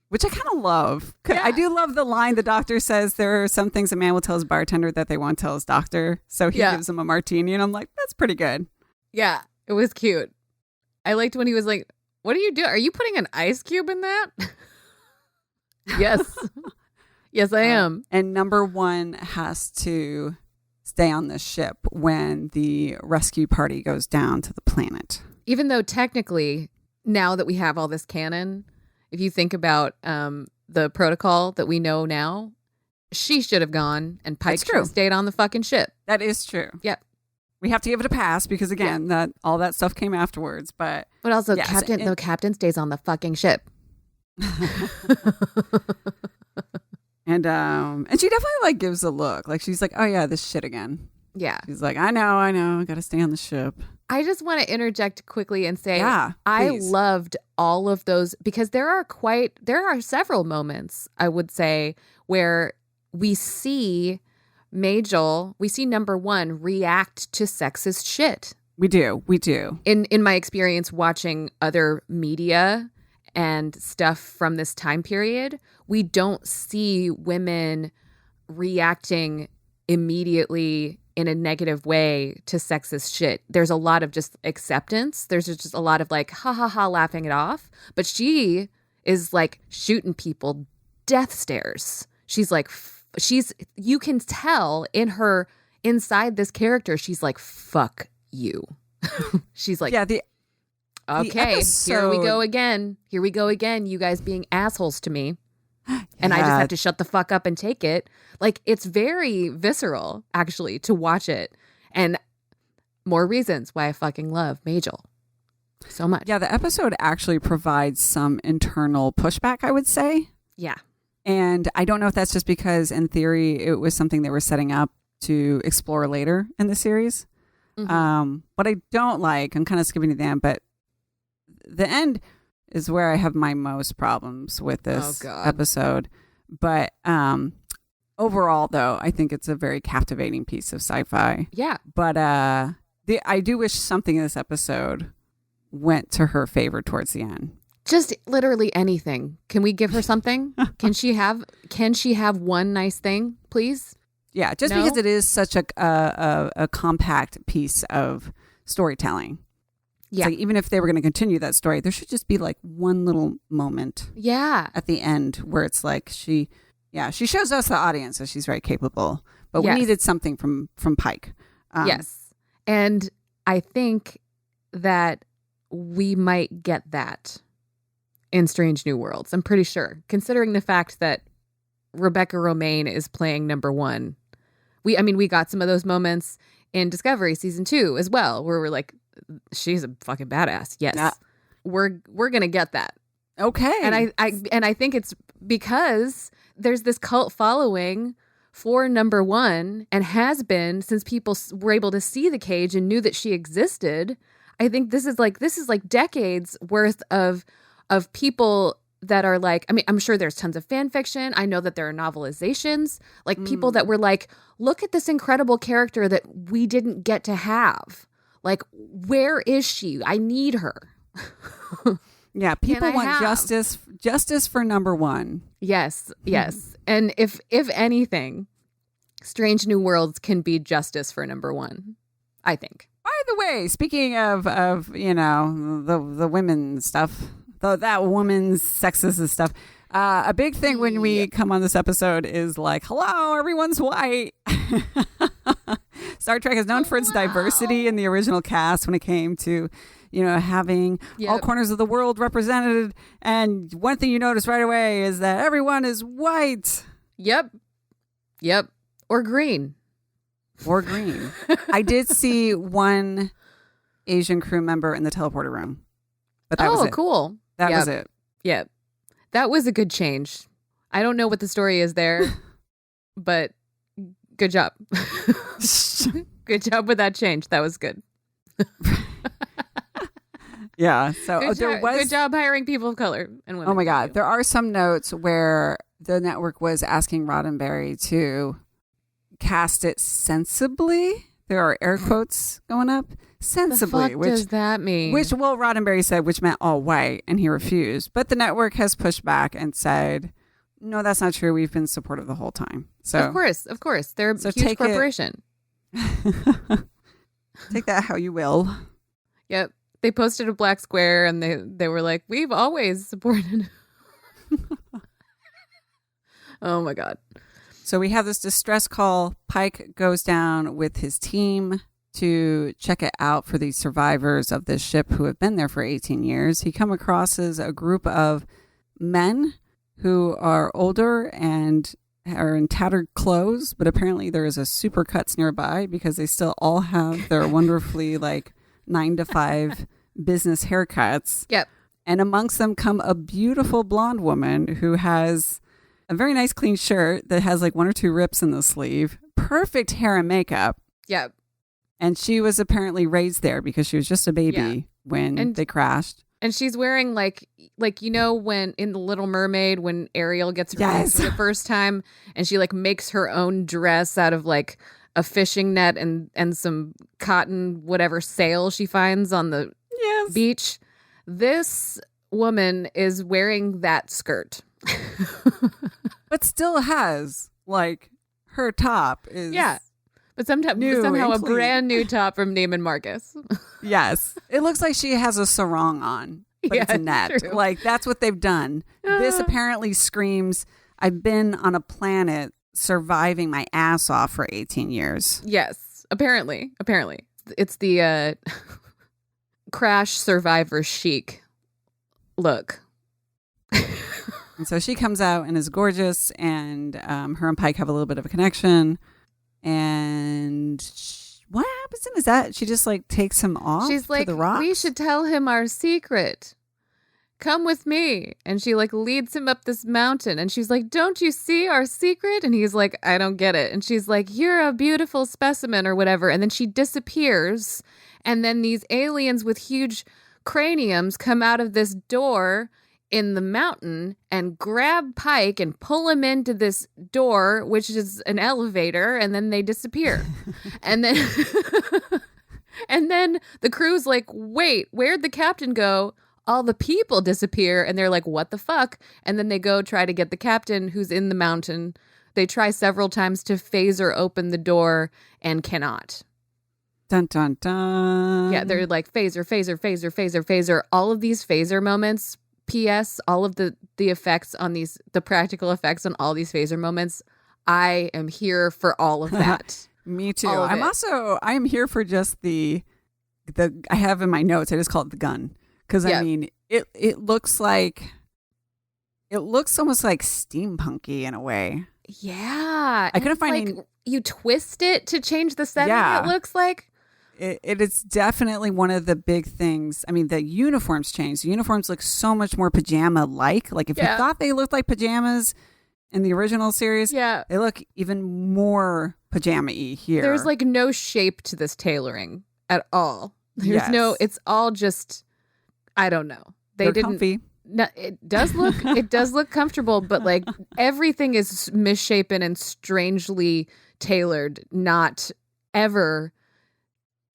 Which I kind of love. Yeah. I do love the line the doctor says there are some things a man will tell his bartender that they won't tell his doctor. So he gives him a martini. And I'm like, that's pretty good. Yeah, it was cute. I liked when he was like, what are you doing? Are you putting an ice cube in that? Yes. Yes, I am. And number one has to stay on the ship when the rescue party goes down to the planet. Even though technically, now that we have all this canon, if you think about the protocol that we know now, she should have gone and Pike should have stayed on the fucking ship. That is true. Yep. We have to give it a pass because, again, that all that stuff came afterwards. But also, yes, the captain stays on the fucking ship. And she definitely like gives a look. Like she's like, oh yeah, this shit again. Yeah. She's like, I know. I got to stay on the ship. I just want to interject quickly and say, yeah, I loved all of those because there are several moments, I would say, where we see number one react to sexist shit. We do. In my experience watching other media and stuff from this time period, we don't see women reacting immediately in a negative way to sexist shit. There's a lot of just acceptance. There's just a lot of like, ha ha ha, laughing it off. But she is like shooting people death stares. She's like, you can tell inside this character, she's like, fuck you. She's like, yeah, okay, here we go again. You guys being assholes to me. And I just have to shut the fuck up and take it. Like, it's very visceral, actually, to watch it. And more reasons why I fucking love Majel so much. Yeah, the episode actually provides some internal pushback, I would say. Yeah. And I don't know if that's just because, in theory, it was something they were setting up to explore later in the series. Mm-hmm. What I don't like, I'm kind of skipping to the end, but the end is where I have my most problems with this episode. But overall, though, I think it's a very captivating piece of sci-fi. Yeah. But I do wish something in this episode went to her favor towards the end. Just literally anything. Can we give her something? Can she have one nice thing, please? Yeah, just because it is such a compact piece of storytelling. Yeah. Like, even if they were going to continue that story, there should just be like one little moment. Yeah. At the end where it's like she shows us the audience that she's very capable, but we needed something from Pike. Yes. And I think that we might get that in Strange New Worlds. I'm pretty sure, considering the fact that Rebecca Romaine is playing number one. We got some of those moments in Discovery season 2 as well, where we're like, she's a fucking badass. Yes. We're going to get that. Okay. And I think it's because there's this cult following for number one and has been since people were able to see the cage and knew that she existed. I think this is like decades worth of people that are like, I'm sure there's tons of fan fiction. I know that there are novelizations, like people that were like, look at this incredible character that we didn't get to have. Like, where is she? I need her. Yeah, people want justice for number one. Yes. And if anything, Strange New Worlds can be justice for number one, I think. By the way, speaking of the women stuff, that woman's sexist stuff, a big thing when we come on this episode is like, hello, everyone's white. Star Trek is known for its diversity in the original cast when it came to, having all corners of the world represented. And one thing you notice right away is that everyone is white. Yep. Or green. I did see one Asian crew member in the teleporter room. But that was it. Cool. That was it. Yeah. That was a good change. I don't know what the story is there, but good job. Good job with that change. That was good. Yeah. So good job hiring people of color and women. Oh my God. There are some notes where the network was asking Roddenberry to cast it sensibly. There are air quotes going up. Sensibly. What does that mean? Roddenberry said, which meant all white, and he refused. But the network has pushed back and said, no, that's not true. We've been supportive the whole time. So of course. They're a huge corporation. Take that how you will. Yep. They posted a black square and they were like, we've always supported. Oh my God. So we have this distress call. Pike goes down with his team to check it out for these survivors of this ship who have been there for 18 years. He come across a group of men who are older and are in tattered clothes, but apparently there is a Supercuts nearby because they still all have their wonderfully 9-to-5 business haircuts. Yep. And amongst them come a beautiful blonde woman who has a very nice clean shirt that has 1 or 2 rips in the sleeve, perfect hair and makeup. Yep. And she was apparently raised there because she was just a baby when they crashed. And she's wearing when in The Little Mermaid, when Ariel gets raised for the first time, and she makes her own dress out of a fishing net and some cotton whatever sail she finds on the beach. This woman is wearing that skirt. But still has her top is but somehow a brand new top from Neiman Marcus. Yes. It looks like she has a sarong on, but it's a net. True. That's what they've done. This apparently screams, I've been on a planet surviving my ass off for 18 years. Yes, apparently. It's the crash survivor chic look. And so she comes out and is gorgeous, and her and Pike have a little bit of a connection. And what happens is that she just takes him off. She's to the rocks. We should tell him our secret. Come with me. And she leads him up this mountain. And she's like, don't you see our secret? And he's like, I don't get it. And she's like, you're a beautiful specimen or whatever. And then she disappears. And then these aliens with huge craniums come out of this door in the mountain and grab Pike and pull him into this door, which is an elevator, and then they disappear. and then and then the crew's like, wait, where'd the captain go? All the people disappear, and they're like, what the fuck? And then they go try to get the captain who's in the mountain. They try several times to phaser open the door and cannot. Dun, dun, dun. Yeah, they're like, phaser. All of these phaser moments, P.S., all of the effects on the practical effects on all these phaser moments, I am here for all of that. Me too. I'm here for just the I have in my notes, I just call it the gun. Because I mean, it looks almost like steampunky in a way. Yeah. I couldn't find any... You twist it to change the setting, it looks like. It is definitely one of the big things. I mean, the uniforms changed. The uniforms look so much more pajama-like. Like, if you thought they looked like pajamas in the original series, they look even more pajama-y here. There's, no shape to this tailoring at all. There's it's all just, I don't know. They're comfy. No, it does look comfortable, but, everything is misshapen and strangely tailored, not ever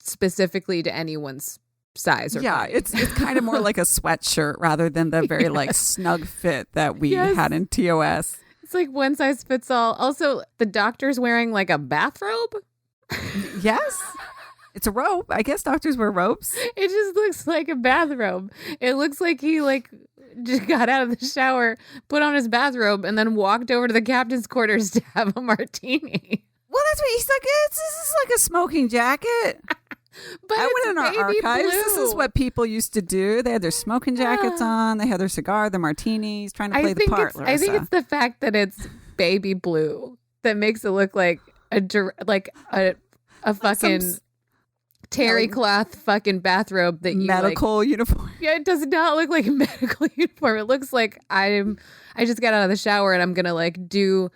specifically to anyone's size or body. It's kind of more like a sweatshirt rather than the very snug fit that we had in TOS. It's like one size fits all. Also, the doctor's wearing a bathrobe. Yes. It's a robe. I guess doctors wear robes. It just looks like a bathrobe. It looks like he just got out of the shower, put on his bathrobe, and then walked over to the captain's quarters to have a martini. Well, that's what he's like. This is like a smoking jacket. But I went in our archives. Blue. This is what people used to do. They had their smoking jackets on. They had their cigar, their martinis, trying to play the part. I think it's the fact that it's baby blue that makes it look like a fucking terry cloth fucking bathrobe that you medical uniform. Yeah, it does not look like a medical uniform. It looks like I just got out of the shower and I'm gonna do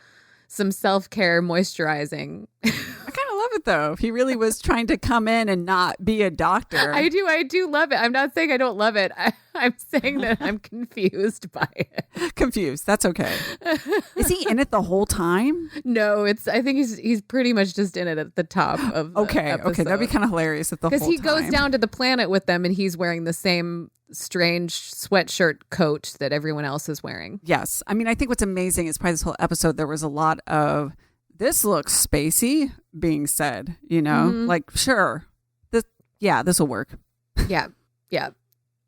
some self-care moisturizing. I kind of love it though. He really was trying to come in and not be a doctor. I do love it. I'm not saying I don't love it. I'm saying that I'm confused by it. Confused. That's okay. Is he in it the whole time? No, I think he's pretty much just in it at the top of the episode. That'd be kind of hilarious at the whole time. Because he goes down to the planet with them and he's wearing the same strange sweatshirt coat that everyone else is wearing. Yes. I mean, I think what's amazing is probably this whole episode, there was a lot of, this looks spacey being said, sure, this will work. Yeah.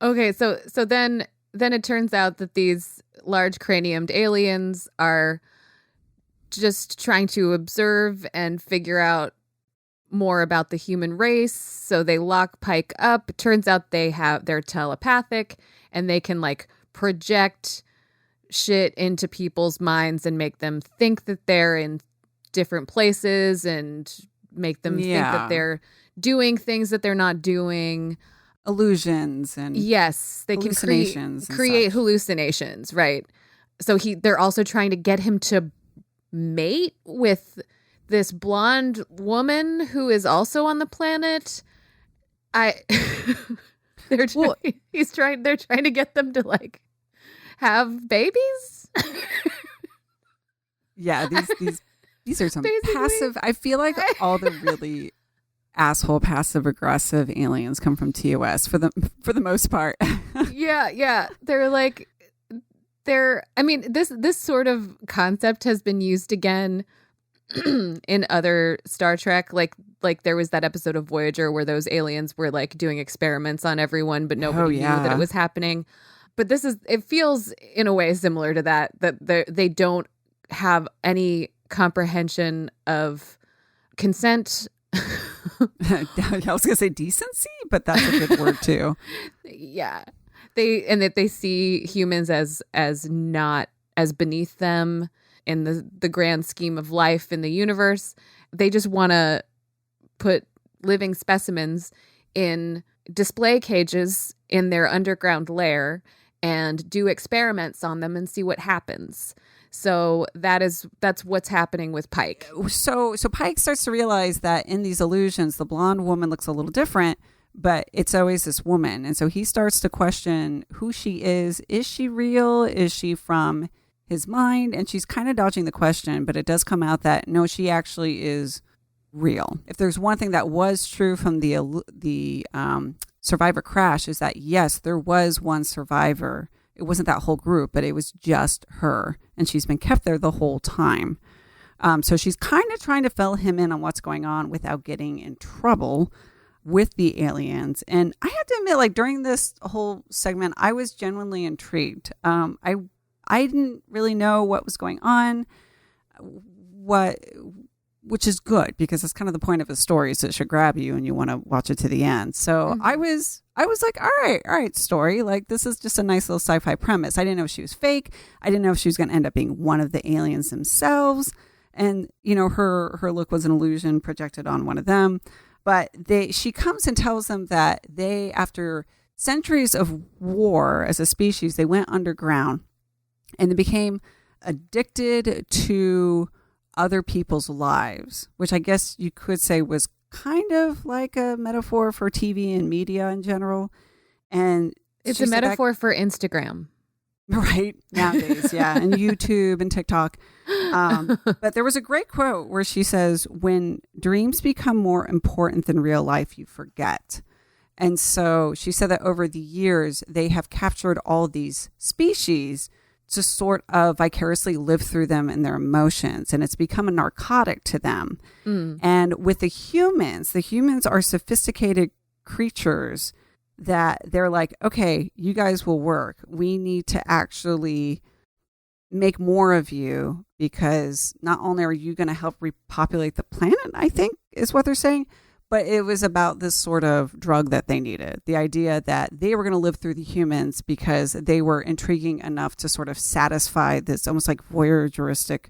Okay, so then it turns out that these large craniumed aliens are just trying to observe and figure out more about the human race. So they lock Pike up. It turns out they're telepathic and they can like project shit into people's minds and make them think that they're in different places and make them think that they're doing things that they're not doing. Illusions and yes, they can create hallucinations, right? So they're also trying to get him to mate with this blonde woman who is also on the planet. They're trying to get them to like have babies. Yeah, these are some passive. I feel like all the really asshole passive aggressive aliens come from TOS for the most part. Yeah. I mean, this sort of concept has been used again in other Star Trek. Like there was that episode of Voyager where those aliens were like doing experiments on everyone, but nobody knew that it was happening. But it feels in a way similar to that they don't have any comprehension of consent. I was going to say decency, but that's a good word too. Yeah. They see humans as not as beneath them in the grand scheme of life in the universe. They just want to put living specimens in display cages in their underground lair and do experiments on them and see what happens. So that's what's happening with Pike. So Pike starts to realize that in these illusions, the blonde woman looks a little different, but it's always this woman. And so he starts to question who she is. Is she real? Is she from his mind? And she's kind of dodging the question, but it does come out that no, she actually is real. If there's one thing that was true from the survivor crash is that yes, there was one survivor. It wasn't that whole group, but it was just her. And she's been kept there the whole time. So she's kind of trying to fill him in on what's going on without getting in trouble with the aliens. And I have to admit, like during this whole segment, I was genuinely intrigued. I didn't really know what was going on, which is good because that's kind of the point of a story, is it should grab you and you want to watch it to the end. So I was like, all right, story. Like this is just a nice little sci-fi premise. I didn't know if she was fake. I didn't know if she was going to end up being one of the aliens themselves. And, you know, her look was an illusion projected on one of them. But she comes and tells them that they, after centuries of war as a species, they went underground and they became addicted to other people's lives, which I guess you could say was kind of like a metaphor for TV and media in general. And it's a metaphor for Instagram. Right. Nowadays. Yeah. And YouTube and TikTok. But there was a great quote where she says, when dreams become more important than real life, you forget. And so she said that over the years, they have captured all these species to sort of vicariously live through them and their emotions. And it's become a narcotic to them. And with the humans are sophisticated creatures that they're like, okay, you guys will work. We need to actually make more of you because not only are you going to help repopulate the planet, I think is what they're saying, but it was about this sort of drug that they needed. The idea that they were going to live through the humans because they were intriguing enough to sort of satisfy this almost like voyeuristic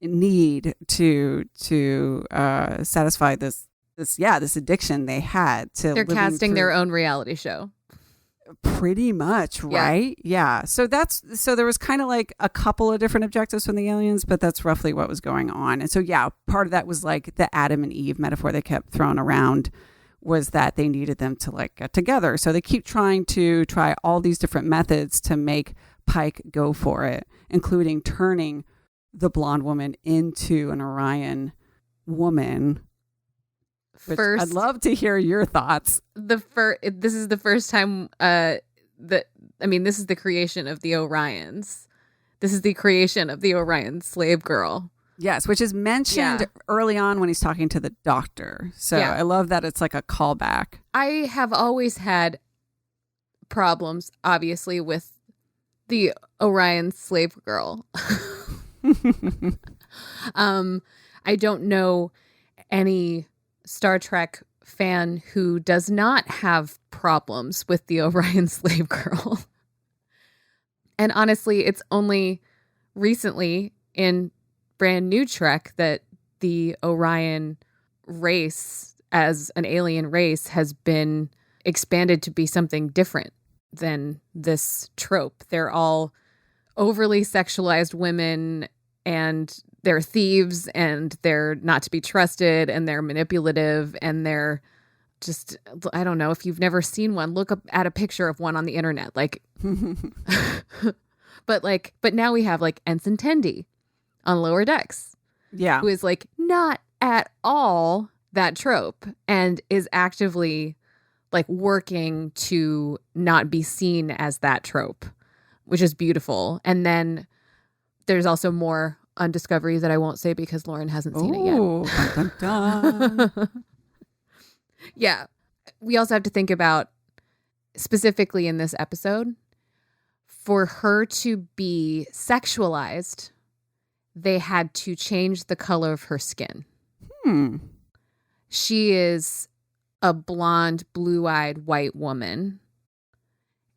need to satisfy this addiction they had to. They're casting their own reality show. Pretty much, right? Yeah. So there was kind of like a couple of different objectives from the aliens, but that's roughly what was going on. And so, yeah, part of that was like the Adam and Eve metaphor they kept throwing around was that they needed them to like get together. So they keep trying all these different methods to make Pike go for it, including turning the blonde woman into an Orion woman. First, I'd love to hear your thoughts. This is the first time this is the creation of the Orions. This is the creation of the Orion slave girl. Yes, which is mentioned early on when he's talking to the doctor. So I love that it's like a callback. I have always had problems, obviously, with the Orion slave girl. I don't know any Star Trek fan who does not have problems with the Orion slave girl. And honestly, it's only recently in brand new Trek that the Orion race as an alien race has been expanded to be something different than this trope. They're all overly sexualized women, and they're thieves, and they're not to be trusted, and they're manipulative, and they're just, I don't know, if you've never seen one, look up at a picture of one on the internet. Like, but now we have like Ensign Tendi on Lower Decks. Yeah. Who is like not at all that trope and is actively like working to not be seen as that trope, which is beautiful. And then there's also more on Discovery that I won't say because Lauren hasn't seen it yet. Dun, dun, dun. Yeah. We also have to think about, specifically in this episode, for her to be sexualized, they had to change the color of her skin. She is a blonde, blue-eyed white woman.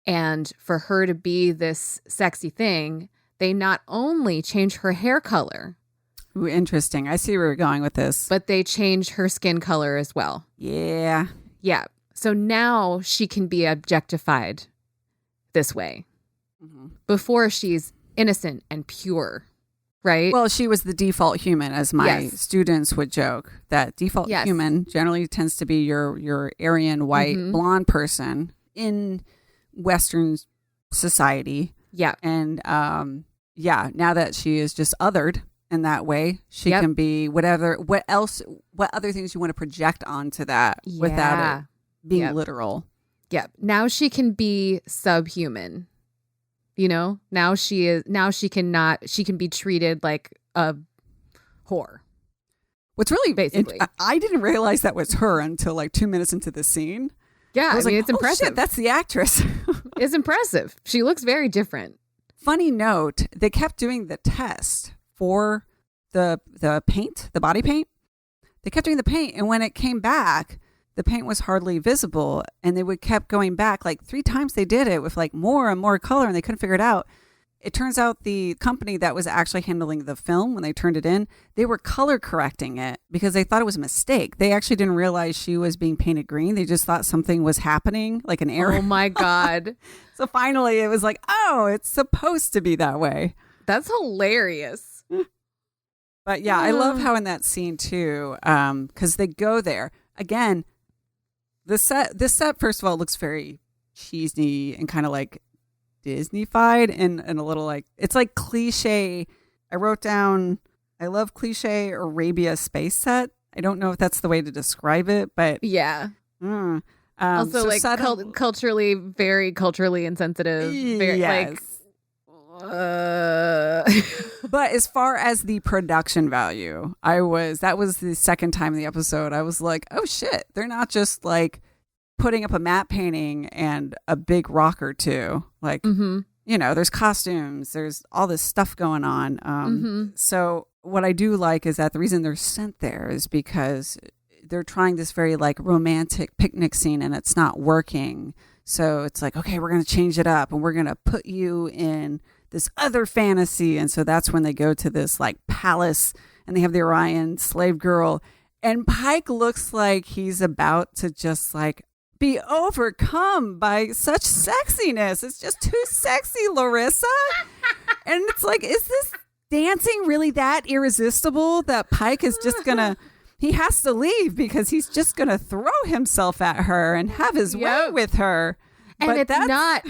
And for her to be this sexy thing, they not only change her hair color. Ooh, interesting. I see where you're going with this. But they change her skin color as well. Yeah. Yeah. So now she can be objectified this way. Mm-hmm. Before she's innocent and pure, right? Well, she was the default human, as my students would joke. That default human generally tends to be your Aryan, white, blonde person in Western society. Yeah. And now that she is just othered in that way, she can be what other things you want to project onto that without it being literal. Yeah. Now she can be subhuman. You know, now she can be treated like a whore. What's really basically, I didn't realize that was her until like 2 minutes into the scene. Yeah, I was like, it's impressive. Shit, that's the actress. It's impressive. She looks very different. Funny note, they kept doing the test for the paint, the body paint. They kept doing the paint, and when it came back, the paint was hardly visible, and they kept going back like 3 times. They did it with like more and more color, and they couldn't figure it out. It turns out the company that was actually handling the film, when they turned it in, they were color correcting it because they thought it was a mistake. They actually didn't realize she was being painted green. They just thought something was happening, like an error. Oh my God. So finally it was like, oh, it's supposed to be that way. That's hilarious. But yeah, I love how in that scene too, because they go there. Again, this set, first of all, looks very cheesy and kind of like Disney-fied and a little like, it's like cliche. I wrote down, I love cliche Arabia space set. I don't know if that's the way to describe it, but yeah. Also, like culturally, very culturally insensitive. Very, yes. But as far as the production value, that was the second time in the episode I was like, oh shit, they're not just like putting up a matte painting and a big rock or two. Like, you know, there's costumes, there's all this stuff going on. So what I do like is that the reason they're sent there is because they're trying this very like romantic picnic scene and it's not working. So it's like, okay, we're going to change it up and we're going to put you in this other fantasy. And so that's when they go to this like palace and they have the Orion slave girl, and Pike looks like he's about to just like be overcome by such sexiness. It's just too sexy, Larissa. And it's like, is this dancing really that irresistible that Pike is just gonna, he has to leave because he's just gonna throw himself at her and have his way with her. And but it's not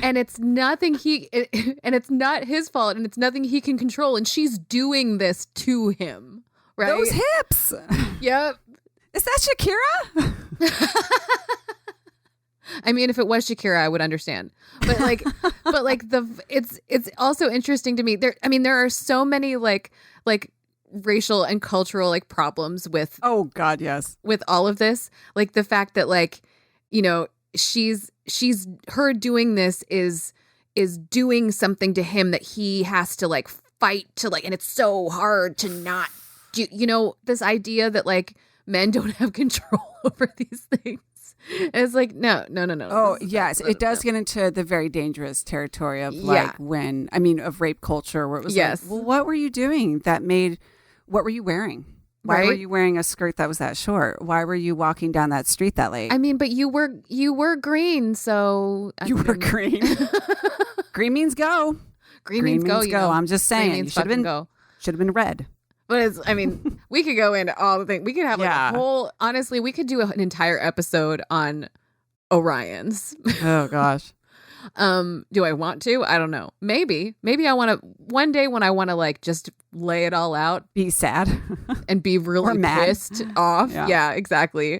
his fault, and it's nothing he can control, and she's doing this to him, right? Those hips. Yep. Is that Shakira? I mean, if it was Shakira, I would understand. But it's also interesting to me. There are so many like racial and cultural like problems with. Oh God, yes. With all of this, like the fact that like, you know, her doing this is doing something to him that he has to like fight to like, and it's so hard to not you know, this idea that like men don't have control over these things. It's like, no. Oh, yes. It does get into the very dangerous territory of like of rape culture where it was like, well, what were you doing what were you wearing? Why were you wearing a skirt that was that short? Why were you walking down that street that late? I mean, but you were green, so you were green. Green means go. Green means go. You know? I'm just saying, should have been red. But we could go into all the things. We could have like a whole. Honestly, we could do an entire episode on Orions. Oh gosh. Do I want to? I don't know. Maybe I want to one day when I want to like just lay it all out, be sad and be really pissed off. Yeah, exactly.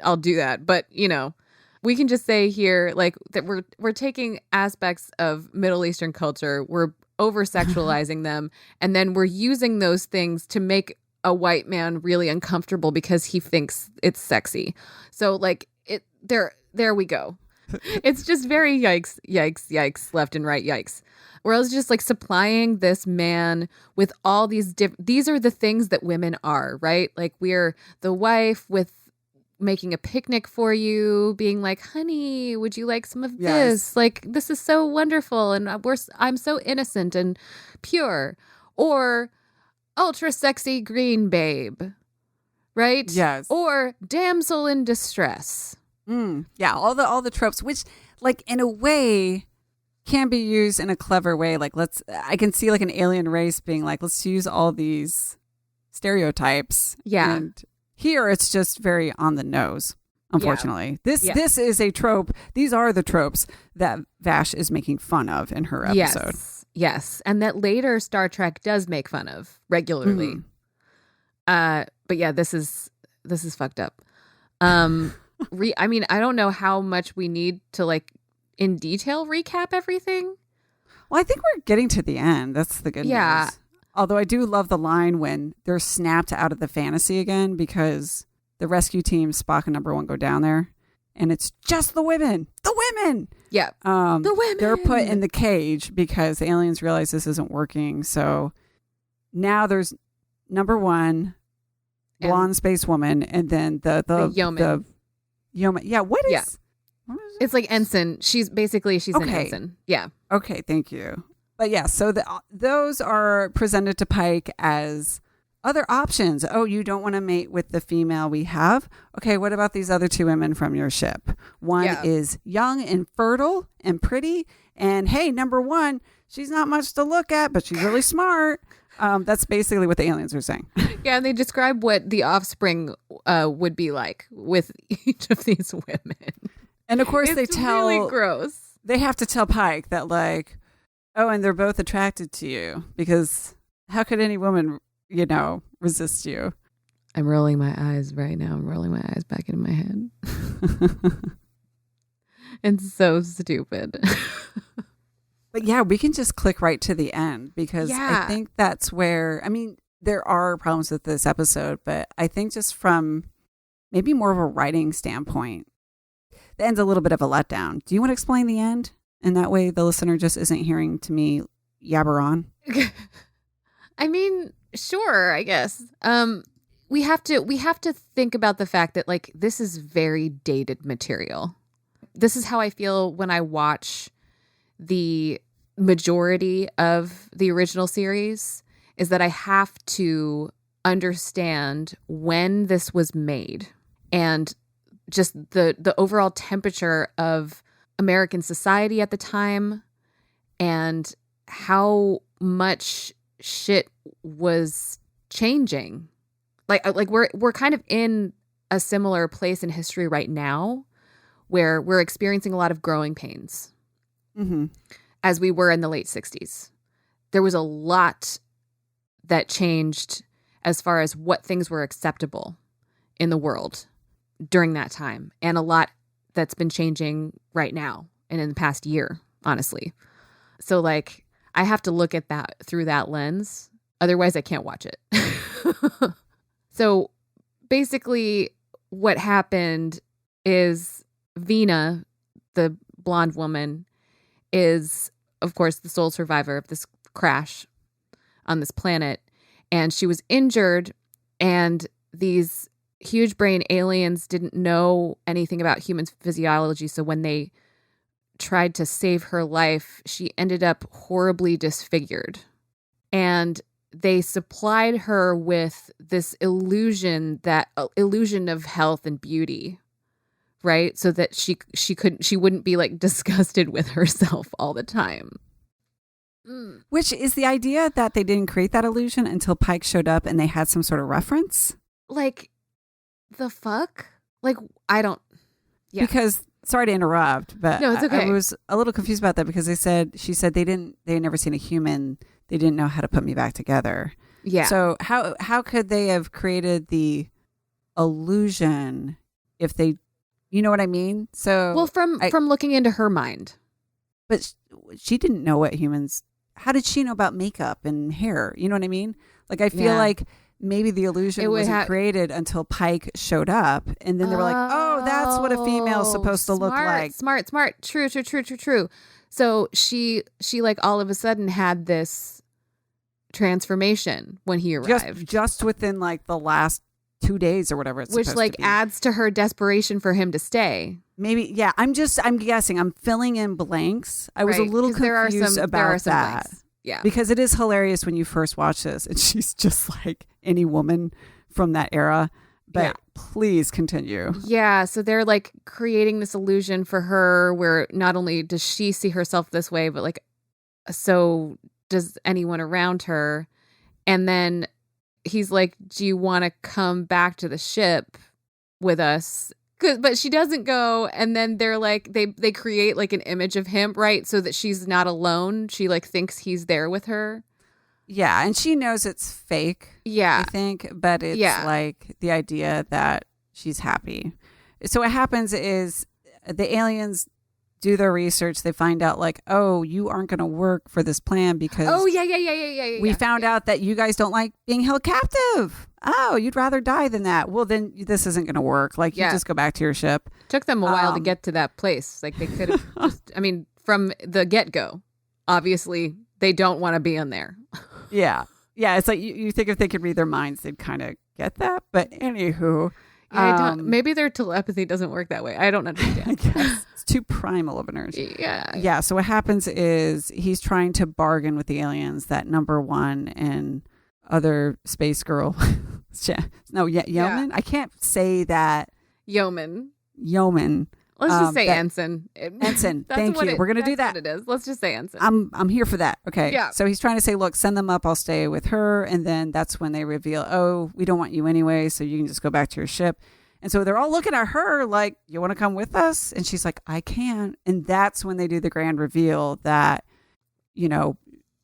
I'll do that. But you know, we can just say here like that we're taking aspects of Middle Eastern culture, we're over sexualizing them, and then we're using those things to make a white man really uncomfortable because he thinks it's sexy. So like there we go. It's just very yikes, left and right, yikes. Whereas just like supplying this man with all these these are the things that women are, right? Like we're the wife with making a picnic for you, being like, honey, would you like some of this? Like, this is so wonderful. And I'm so innocent and pure. Or ultra sexy green babe, right? Yes. Or damsel in distress. Yeah, all the tropes, which like in a way can be used in a clever way. Like I can see like an alien race being like, let's use all these stereotypes. Yeah. And here it's just very on the nose, unfortunately. This is a trope. These are the tropes that Vash is making fun of in her episode. Yes. And that later Star Trek does make fun of regularly. But yeah, this is fucked up. I mean, I don't know how much we need to like in detail recap everything. Well, I think we're getting to the end. That's the good news. Although I do love the line when they're snapped out of the fantasy again because the rescue team, Spock and number 1 go down there and it's just the women. The women! Yeah. The women! They're put in the cage because the aliens realize this isn't working. So now there's number 1, blonde space woman, and then the yeoman. Yeah, what is it's like ensign. She's an ensign. Yeah. Okay, thank you. But yeah, so those are presented to Pike as other options. Oh, you don't want to mate with the female we have? Okay, what about these other 2 women from your ship? One is young and fertile and pretty. And hey, number 1, she's not much to look at, but she's really smart. That's basically what the aliens are saying. Yeah, and they describe what the offspring would be like with each of these women. And of course, it's really gross. They have to tell Pike that like, oh, and they're both attracted to you because how could any woman, resist you? I'm rolling my eyes right now. I'm rolling my eyes back into my head. It's so stupid. But yeah, we can just click right to the end because I think that's where, I mean, there are problems with this episode, but I think just from maybe more of a writing standpoint, the end's a little bit of a letdown. Do you want to explain the end? And that way the listener just isn't hearing to me yabber on. I mean, sure, I guess. We have to think about the fact that like this is very dated material. This is how I feel when I watch the majority of the original series, is that I have to understand when this was made and just the overall temperature of American society at the time and how much shit was changing. Like we're kind of in a similar place in history right now where we're experiencing a lot of growing pains. Mm-hmm. As we were in the late 60s. There was a lot that changed as far as what things were acceptable in the world during that time, and a lot that's been changing right now and in the past year, honestly. So like I have to look at that through that lens. Otherwise I can't watch it. So basically what happened is Vena, the blonde woman, is, of course, the sole survivor of this crash on this planet. And she was injured And these huge brain aliens didn't know anything about human physiology. So when they tried to save her life, she ended up horribly disfigured. And they supplied her with this illusion of health and beauty, right? So that she wouldn't be like disgusted with herself all the time. Which is the idea that they didn't create that illusion until Pike showed up and they had some sort of reference? Like, the fuck? Like, I don't... Yeah. Because, sorry to interrupt, but no, it's okay. I was a little confused about that because she said they had never seen a human. They didn't know how to put me back together. Yeah. So how could they have created the illusion if they, you know what I mean? So well, from looking into her mind. But she didn't know what humans... How did she know about makeup and hair? You know what I mean? Like, I feel like maybe the illusion wasn't created until Pike showed up. And then they were like, oh, that's what a female's supposed to look like. Smart. True. So she like all of a sudden had this transformation when he arrived. Just within like the last 2 days or whatever it's supposed to be. Which like adds to her desperation for him to stay. Maybe, yeah. I'm guessing. I'm filling in blanks. I was a little confused about that. Blanks. Yeah. Because it is hilarious when you first watch this and she's just like any woman from that era. But please continue. Yeah. So they're like creating this illusion for her where not only does she see herself this way, but like, so does anyone around her. And then he's like, do you want to come back to the ship with us? But she doesn't go. And then they're like, they create like an image of him, right? So that she's not alone. She like thinks he's there with her. Yeah. And she knows it's fake. Yeah. I think. But it's like the idea that she's happy. So what happens is the aliens do their research. They find out like, oh, you aren't going to work for this plan because we found out that you guys don't like being held captive. Oh, you'd rather die than that. Well, then this isn't going to work. Like, you just go back to your ship. Took them a while to get to that place. Like, they could have just, I mean, from the get-go, obviously, they don't want to be in there. Yeah. Yeah, it's like you think if they could read their minds, they'd kind of get that. But anywho... Yeah, maybe their telepathy doesn't work that way. I don't understand. I guess. It's too primal of an urge. Yeah. Yeah. So what happens is he's trying to bargain with the aliens that number one and other space girl. Yeoman? I can't say that. Yeoman. Let's just say ensign. Ensign. Thank you. We're going to do that. What it is. Let's just say ensign. I'm here for that. Okay. Yeah. So he's trying to say, look, send them up. I'll stay with her. And then that's when they reveal, oh, we don't want you anyway. So you can just go back to your ship. And so they're all looking at her like, you want to come with us? And she's like, I can. And that's when they do the grand reveal that, you know,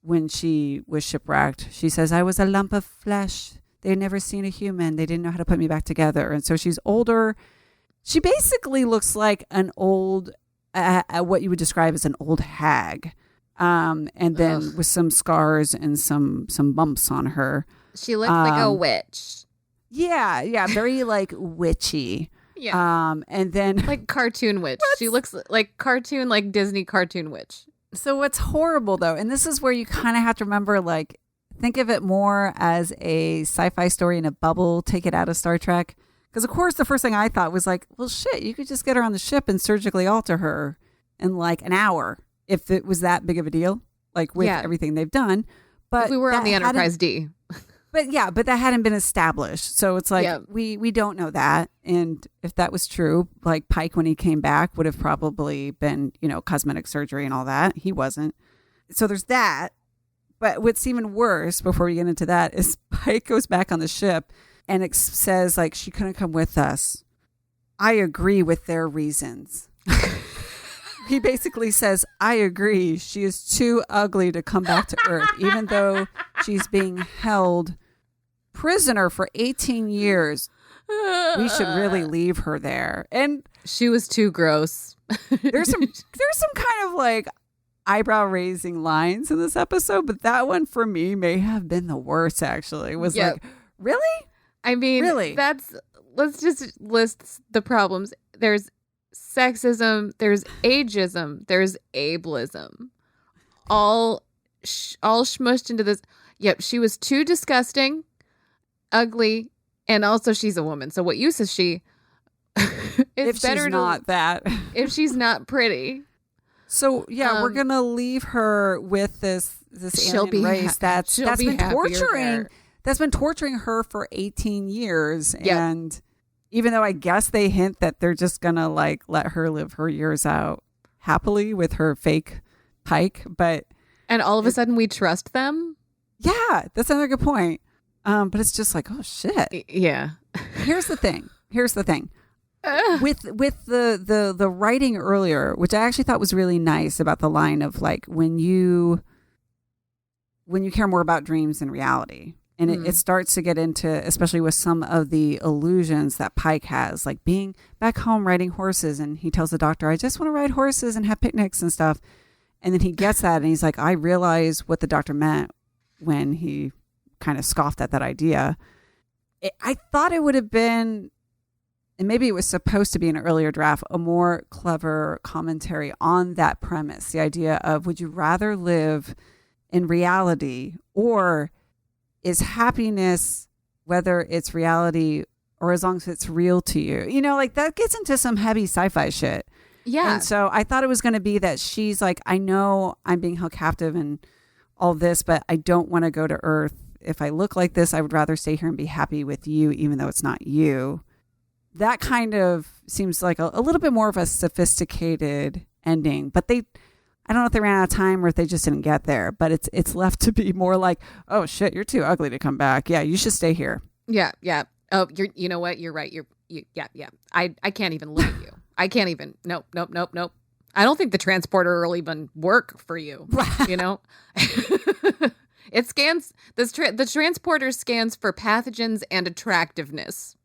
when she was shipwrecked, she says, I was a lump of flesh. They had never seen a human. They didn't know how to put me back together. And so she's older. She basically looks like an old, what you would describe as an old hag. And then with some scars and some bumps on her. She looks like a witch. Yeah. Very like witchy. Yeah. And then like cartoon witch. She looks like cartoon, like Disney cartoon witch. So what's horrible though, and this is where you kind of have to remember, like, think of it more as a sci-fi story in a bubble, take it out of Star Trek. Because, of course, the first thing I thought was like, well, shit, you could just get her on the ship and surgically alter her in like an hour if it was that big of a deal, like with everything they've done. But if we were on the Enterprise D. But that hadn't been established. So it's like, we don't know that. And if that was true, like Pike, when he came back, would have probably been, you know, cosmetic surgery and all that. He wasn't. So there's that. But what's even worse, before we get into that, is Pike goes back on the ship and it says, like, she couldn't come with us. I agree with their reasons. He basically says, I agree. She is too ugly to come back to Earth, even though she's being held prisoner for 18 years. We should really leave her there. And she was too gross. There's some kind of like eyebrow raising lines in this episode, but that one for me may have been the worst. Actually, it was like, really? I mean, really? Let's just list the problems. There's sexism, there's ageism, there's ableism, all smushed into this. Yep, she was too disgusting, ugly, And also she's a woman. So what use is she? If she's not that. If she's not pretty. So yeah, we're gonna leave her with this alien race that's been torturing her for 18 years. Yep. And even though I guess they hint that they're just gonna like let her live her years out happily with her fake Pike, and all of a sudden we trust them. Yeah, that's another good point. But it's just like, oh shit. Yeah. Here's the thing. With the writing earlier, which I actually thought was really nice about the line of like when you care more about dreams than reality. And it starts to get into, especially with some of the illusions that Pike has, like being back home riding horses. And he tells the doctor, I just want to ride horses and have picnics and stuff. And then he gets that and he's like, I realize what the doctor meant when he kind of scoffed at that idea. I thought it would have been, and maybe it was supposed to be an earlier draft, a more clever commentary on that premise. The idea of, would you rather live in reality, or is happiness, whether it's reality or as long as it's real to you? You know, like that gets into some heavy sci-fi shit. Yeah. And so I thought it was going to be that she's like, I know I'm being held captive and all this, but I don't want to go to Earth. If I look like this, I would rather stay here and be happy with you, even though it's not you. That kind of seems like a little bit more of a sophisticated ending, but I don't know if they ran out of time or if they just didn't get there, but it's left to be more like, oh shit, you're too ugly to come back. Yeah, you should stay here. Yeah, yeah. Oh, you know what? You're right. Yeah. I can't even look at you. I can't even. Nope. I don't think the transporter will even work for you. You know, it scans the transporter scans for pathogens and attractiveness.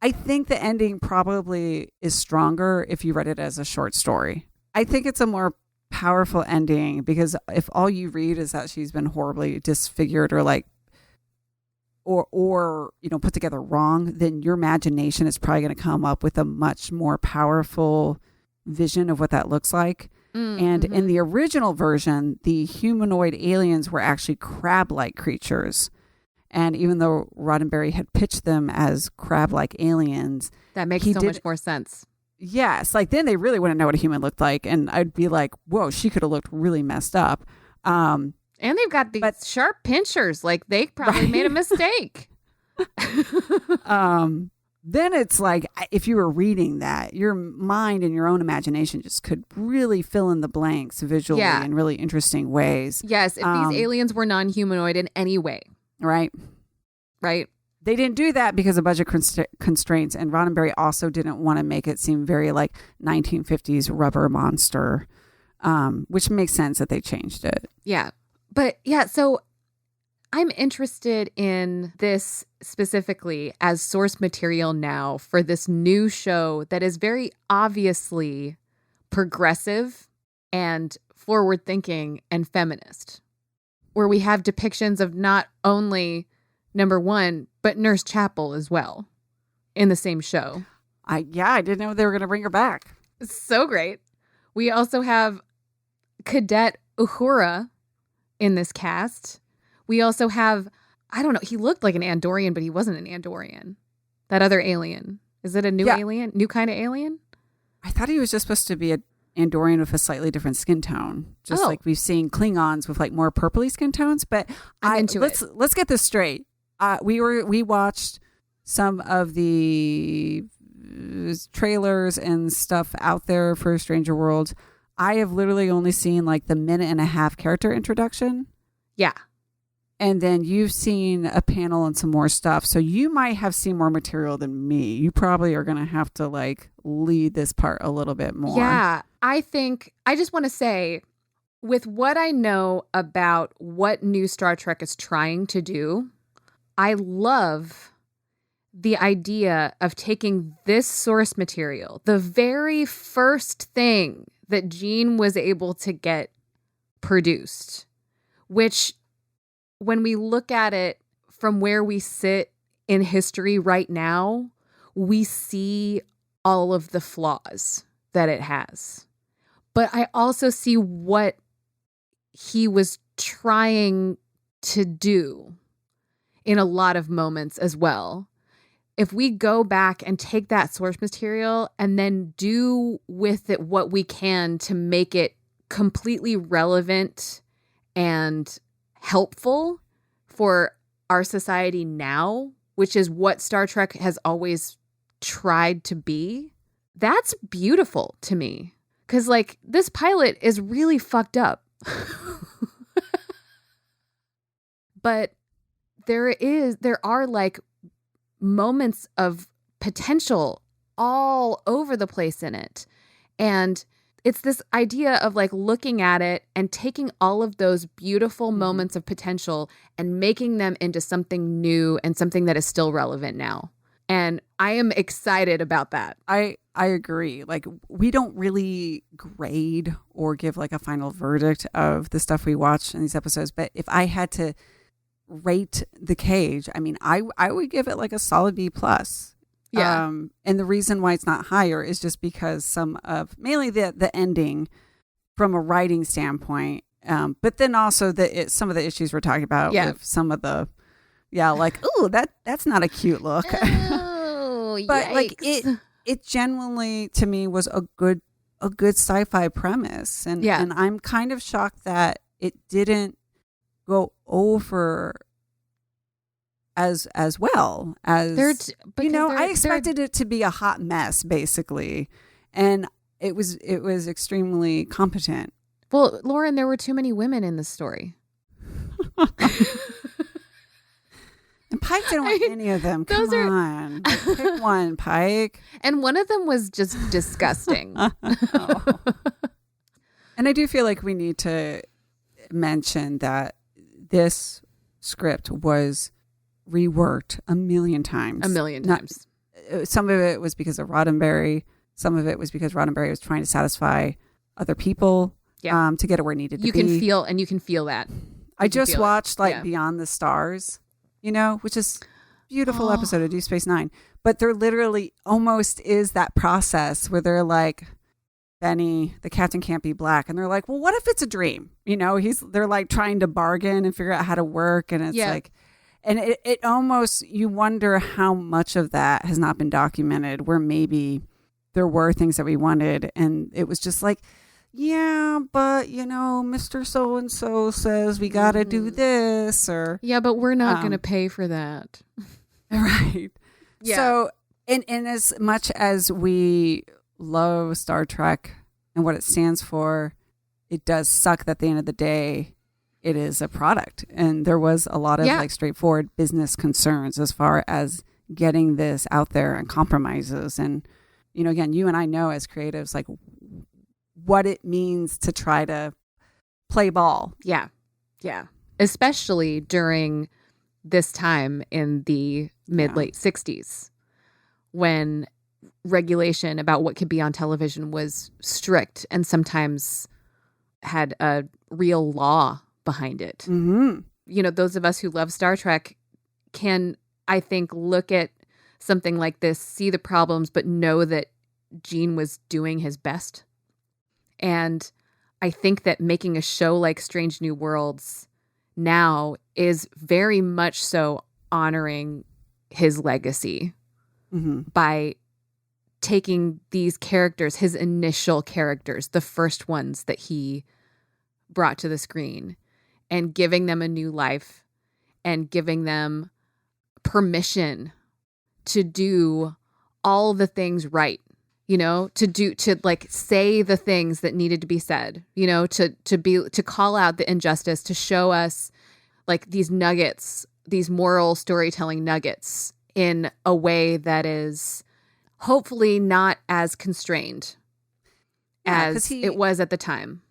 I think the ending probably is stronger if you read it as a short story. I think it's a more powerful ending because if all you read is that she's been horribly disfigured or like or you know, put together wrong, then your imagination is probably going to come up with a much more powerful vision of what that looks like. And in the original version, the humanoid aliens were actually crab-like creatures. And even though Roddenberry had pitched them as crab-like aliens, that makes so much more sense. Yes, like then they really wouldn't know what a human looked like, and I'd be like, "Whoa, she could have looked really messed up." And they've got these sharp pinchers, like they probably made a mistake. Then it's like, if you were reading that, your mind and your own imagination just could really fill in the blanks visually in really interesting ways. Yes, if these aliens were non-humanoid in any way. Right. They didn't do that because of budget constraints, and Roddenberry also didn't want to make it seem very like 1950s rubber monster, which makes sense that they changed it. Yeah. But yeah, so I'm interested in this specifically as source material now for this new show that is very obviously progressive and forward-thinking and feminist, where we have depictions of not only number one, but Nurse Chapel as well in the same show. I didn't know they were going to bring her back. So great. We also have Cadet Uhura in this cast. We also have, I don't know, he looked like an Andorian, but he wasn't an Andorian. That other alien. Is it a new alien? New kind of alien? I thought he was just supposed to be an Andorian with a slightly different skin tone. Just like we've seen Klingons with like more purpley skin tones. But let's get this straight. We watched some of the trailers and stuff out there for Stranger Worlds. I have literally only seen like the minute and a half character introduction. Yeah. And then you've seen a panel and some more stuff. So you might have seen more material than me. You probably are going to have to like lead this part a little bit more. Yeah. I just want to say, with what I know about what new Star Trek is trying to do, I love the idea of taking this source material, the very first thing that Gene was able to get produced, which when we look at it from where we sit in history right now, we see all of the flaws that it has. But I also see what he was trying to do. in a lot of moments as well. If we go back and take that source material and then do with it what we can to make it completely relevant and helpful for our society now, which is what Star Trek has always tried to be, that's beautiful to me. Because, like, this pilot is really fucked up. But there are like moments of potential all over the place in it. And it's this idea of like looking at it and taking all of those beautiful moments of potential and making them into something new and something that is still relevant now. And I am excited about that. I agree. Like, we don't really grade or give like a final verdict of the stuff we watch in these episodes. But if I had to rate The Cage, I mean, I would give it like a solid B+. Yeah. And the reason why it's not higher is just because mainly the ending from a writing standpoint, but then also some of the issues we're talking about with some of the, like, ooh, that's not a cute look. Oh, but yikes. like it genuinely to me was a good sci-fi premise, and I'm kind of shocked that it didn't go over as well as I expected it to be a hot mess basically, and it was extremely competent. Well, Lauren, there were too many women in this story. And Pike didn't want any of them. Come on, pick one, Pike. And one of them was just disgusting. Oh. And I do feel like we need to mention that this script was reworked a million times. Some of it was because of Roddenberry. Some of it was because Roddenberry was trying to satisfy other people to get it where it needed to be. You can feel that. I just watched Beyond the Stars, which is a beautiful episode of Deep Space Nine. But there literally almost is that process where they're like, Benny, the captain can't be black. And they're like, well, what if it's a dream? They're like trying to bargain and figure out how to work. And it's like, and it almost, you wonder how much of that has not been documented, where maybe there were things that we wanted. And it was just like, yeah, but, Mr. So-and-so says we got to do this, or. Yeah, but we're not going to pay for that. Right. Yeah. So, and as much as we love Star Trek and what it stands for, it does suck that at the end of the day, it is a product. And there was a lot of like straightforward business concerns as far as getting this out there and compromises. And, again, you and I know as creatives, like what it means to try to play ball. Yeah. Yeah. Especially during this time in the mid-late 60s when regulation about what could be on television was strict and sometimes had a real law behind it. Mm-hmm. Those of us who love Star Trek can, I think, look at something like this, see the problems, but know that Gene was doing his best. And I think that making a show like Strange New Worlds now is very much so honoring his legacy by taking these characters, his initial characters, the first ones that he brought to the screen, and giving them a new life and giving them permission to do all the things right, to like say the things that needed to be said, to call out the injustice, to show us like these nuggets, these moral storytelling nuggets in a way that is hopefully not as constrained as it was at the time.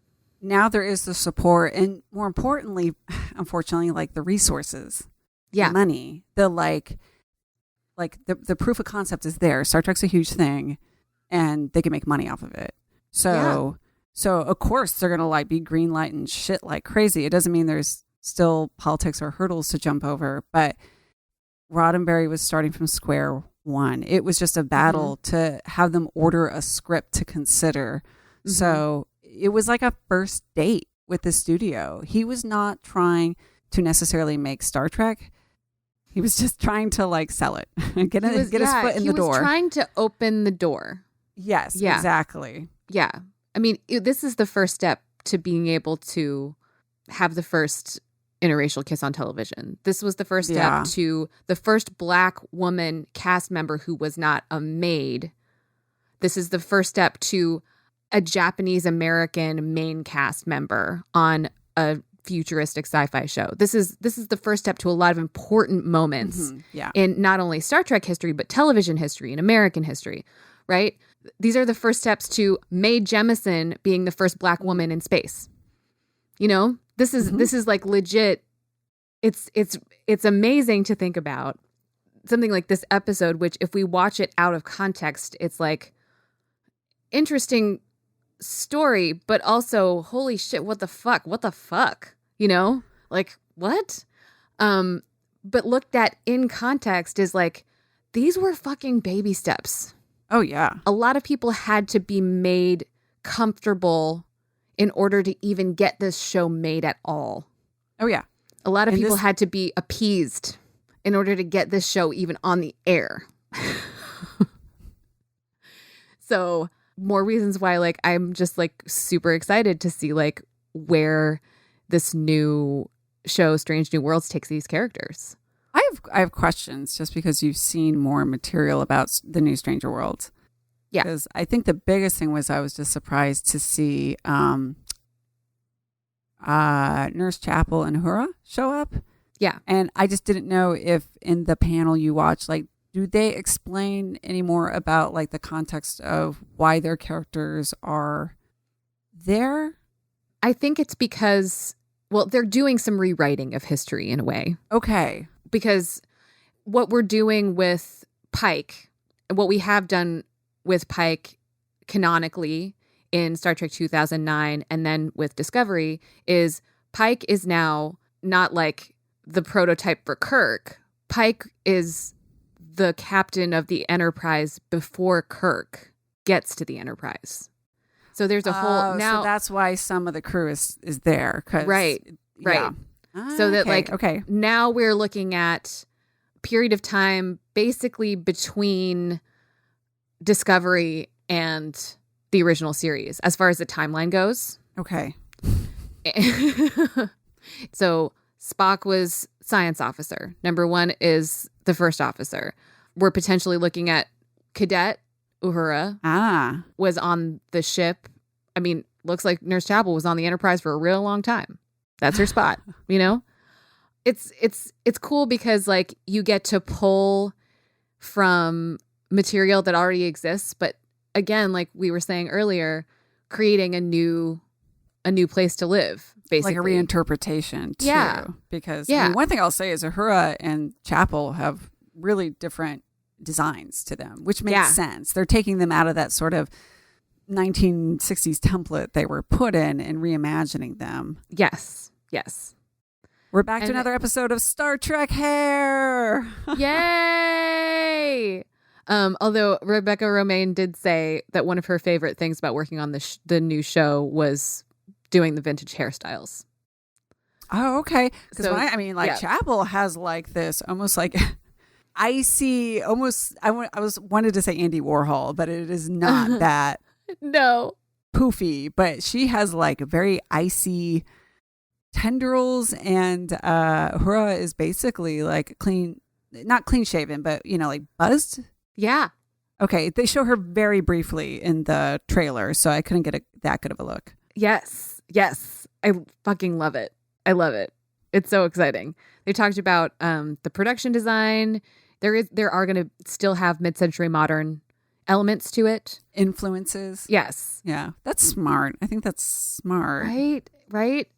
Now there is the support, and more importantly, unfortunately, like the resources, the money, the the proof of concept is there. Star Trek's a huge thing, and they can make money off of it. So of course they're gonna like be green lighting shit like crazy. It doesn't mean there's still politics or hurdles to jump over, but Roddenberry was starting from square one. It was just a battle to have them order a script to consider. So it was like a first date with the studio. He was not trying to necessarily make Star Trek. He was just trying to like sell it, get his foot in the door. He was trying to open the door. Yes, exactly. Yeah. I mean, this is the first step to being able to have the first interracial kiss on television. This was the first step to the first Black woman cast member who was not a maid. This is the first step to a Japanese American main cast member on a futuristic sci-fi show. This is the first step to a lot of important moments in not only Star Trek history, but television history and American history, right? These are the first steps to Mae Jemison being the first Black woman in space. You know, this is like legit. It's amazing to think about something like this episode, which if we watch it out of context, it's like interesting story, but also holy shit, what the fuck, you know, like what? But looked at in context is like, these were fucking baby steps. Oh yeah. A lot of people had to be made comfortable in order to even get this show made at all. Oh yeah. A lot of people had to be appeased in order to get this show even on the air. So more reasons why, like, I'm just like super excited to see like where this new show, Strange New Worlds, takes these characters. I have questions just because you've seen more material about the new Stranger Worlds. Yeah. Because I think the biggest thing was I was just surprised to see Nurse Chapel and Uhura show up. Yeah. And I just didn't know if in the panel you watched, like, do they explain any more about like the context of why their characters are there? I think it's because, well, they're doing some rewriting of history in a way. Okay. Because what we're doing with Pike, what we have done with Pike canonically in Star Trek 2009 and then with Discovery is Pike is now not like the prototype for Kirk. Pike is the captain of the Enterprise before Kirk gets to the Enterprise. So there's a whole now. So that's why some of the crew is there. Right. Yeah. So that now we're looking at a period of time basically between Discovery and the original series as far as the timeline goes. Okay. So Spock was science officer. Number one is the first officer. We're potentially looking at Cadet Uhura was on the ship. I mean, looks like Nurse Chapel was on the Enterprise for a real long time. That's her spot, you know? It's cool because like you get to pull from material that already exists, but again, like we were saying earlier, creating a new place to live, basically. Like a reinterpretation too. Yeah. Because I mean, one thing I'll say is Uhura and Chapel have really different designs to them, which makes sense. They're taking them out of that sort of 1960s template they were put in and reimagining them. Yes. We're back to another episode of Star Trek Hair. Yay! Although Rebecca Romaine did say that one of her favorite things about working on the new show was doing the vintage hairstyles. Oh, okay. Because Chapel has like this almost like icy, almost I wanted to say Andy Warhol, but it is not that. No. Poofy, but she has like very icy tendrils, and Uhura is basically like not clean shaven, but you know, like buzzed. Yeah. Okay, they show her very briefly in the trailer, so I couldn't get that good of a look. Yes. I fucking love it. I love it. It's so exciting. They talked about the production design. There are going to still have mid-century modern elements to it. Influences. Yes. Yeah. That's smart. I think that's smart. Right.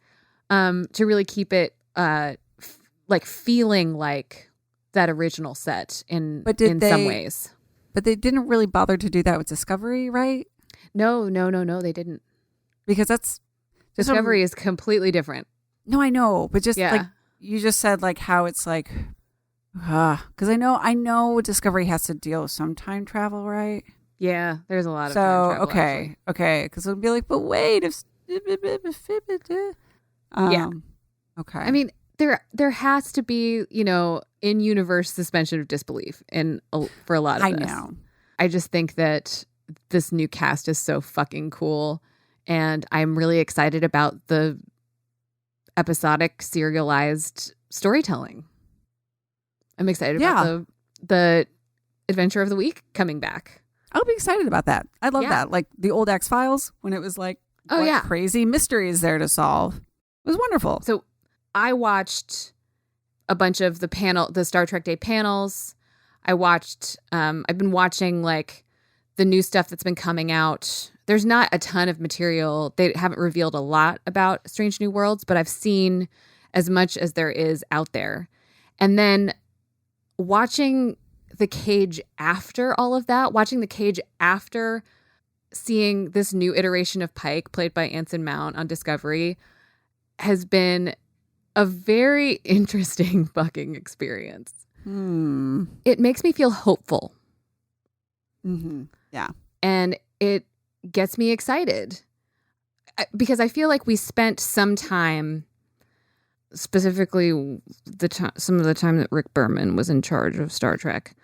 To really keep it like feeling like that original set in some ways. But they didn't really bother to do that with Discovery, right? No, they didn't. Because that's Discovery is completely different. No, I know, but just like you just said, like how it's like, because I know Discovery has to deal with some time travel, right? Yeah, there's a lot of time travel. Okay, because it'll be like, but wait, if yeah, okay. I mean, there has to be, in universe suspension of disbelief for a lot of I this. know. I just think that this new cast is so fucking cool, and I'm really excited about the episodic serialized storytelling. I'm excited about the adventure of the week coming back. I'll be excited about that. I love that. Like the old X-Files when it was like, crazy mystery is there to solve. It was wonderful. So I watched a bunch of the Star Trek Day panels. I've been watching like the new stuff that's been coming out. There's not a ton of material. They haven't revealed a lot about Strange New Worlds, but I've seen as much as there is out there. And then watching The Cage after all of that, watching The Cage after seeing this new iteration of Pike played by Anson Mount on Discovery has been a very interesting fucking experience. It makes me feel hopeful. Mm-hmm. Yeah. And it gets me excited because I feel like we spent some time, specifically some of the time that Rick Berman was in charge of Star Trek,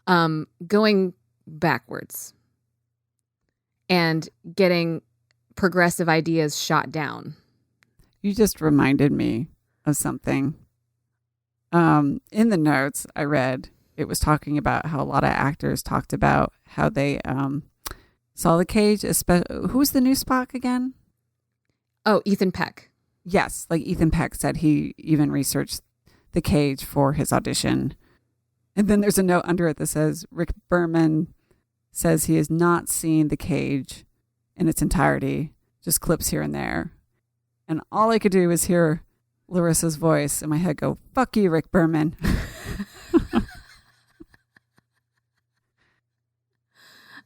going backwards and getting progressive ideas shot down. You just reminded me of something. In the notes I read, it was talking about how a lot of actors talked about how they saw The Cage. Who's the new Spock again? Oh, Ethan Peck. Yes, like Ethan Peck said he even researched The Cage for his audition. And then there's a note under it that says Rick Berman says he has not seen The Cage in its entirety, just clips here and there. And all I could do was hear Larissa's voice in my head go, "Fuck you, Rick Berman."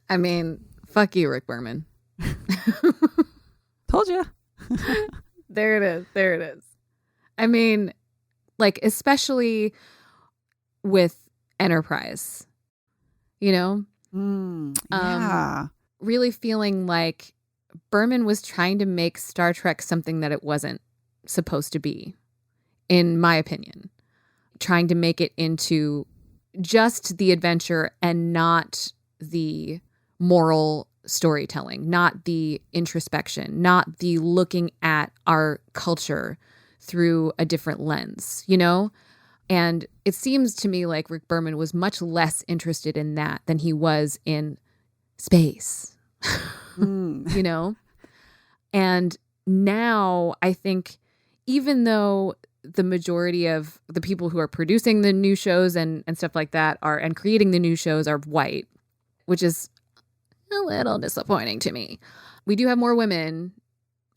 I mean, fuck you, Rick Berman. Told you. There it is. I mean, like, especially with Enterprise, yeah. Really feeling like Berman was trying to make Star Trek something that it wasn't supposed to be, in my opinion. Trying to make it into just the adventure and not the moral storytelling, not the introspection, not the looking at our culture through a different lens, And it seems to me like Rick Berman was much less interested in that than he was in space, And now I think even though the majority of the people who are producing the new shows and stuff like that and creating the new shows are white, which is a little disappointing to me. We do have more women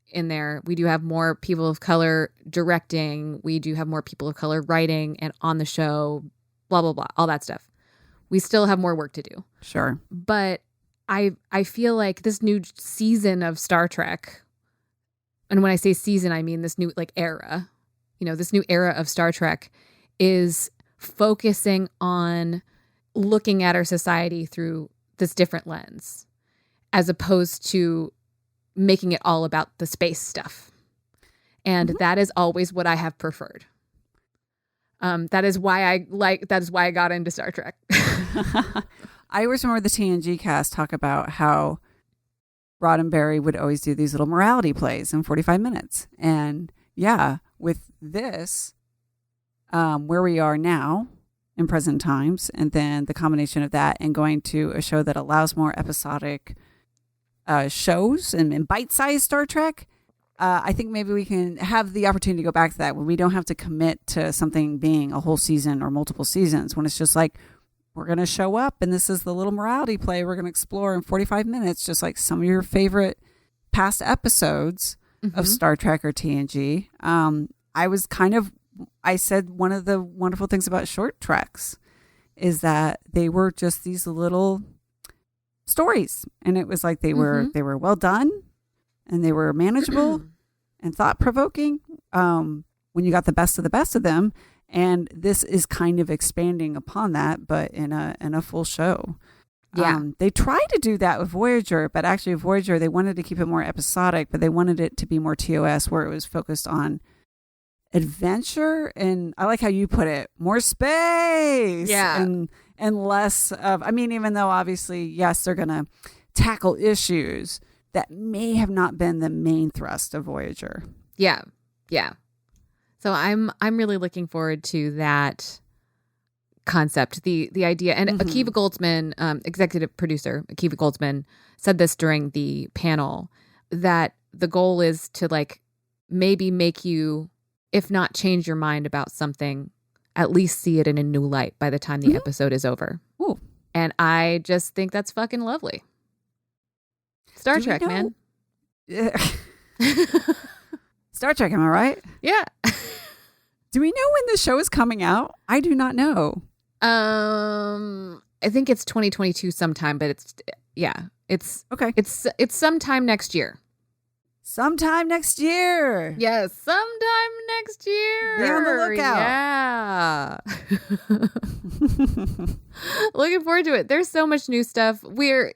in there. We do have more people of color directing. We do have more people of color writing and on the show, blah, blah, blah, all that stuff. We still have more work to do. Sure. But I feel like this new season of Star Trek, and when I say season, I mean this new era, this new era of Star Trek is focusing on looking at our society through this different lens, as opposed to making it all about the space stuff. And that is always what I have preferred. That is why I got into Star Trek. I always remember the TNG cast talk about how Roddenberry would always do these little morality plays in 45 minutes. And yeah, with this, where we are now in present times, and then the combination of that and going to a show that allows more episodic shows and bite-sized Star Trek, I think maybe we can have the opportunity to go back to that when we don't have to commit to something being a whole season or multiple seasons, when it's just like, we're going to show up and this is the little morality play we're going to explore in 45 minutes, just like some of your favorite past episodes of Star Trek or TNG. I said one of the wonderful things about short treks is that they were just these little stories, and it was like they were well done and they were manageable and thought-provoking when you got the best of them. And this is kind of expanding upon that, but in a full show. Yeah. They tried to do that with Voyager, but actually Voyager, they wanted to keep it more episodic, but they wanted it to be more TOS, where it was focused on adventure, and I like how you put it, more space. Yeah. And less of, I mean, even though obviously, yes, they're going to tackle issues that may have not been the main thrust of Voyager. Yeah. Yeah. So I'm really looking forward to that concept, the idea. And Akiva Goldsman, executive producer Akiva Goldsman, said this during the panel, that the goal is to like maybe make you, if not change your mind about something, at least see it in a new light by the time the episode is over. Ooh. And I just think that's fucking lovely. Star Trek, man. Yeah. Star Trek, am I right? Yeah. Do we know when the show is coming out? I do not know. I think it's 2022 sometime, but it's okay. It's sometime next year. Sometime next year. Yes, sometime next year. Be on the lookout. Yeah. Looking forward to it. There's so much new stuff. We're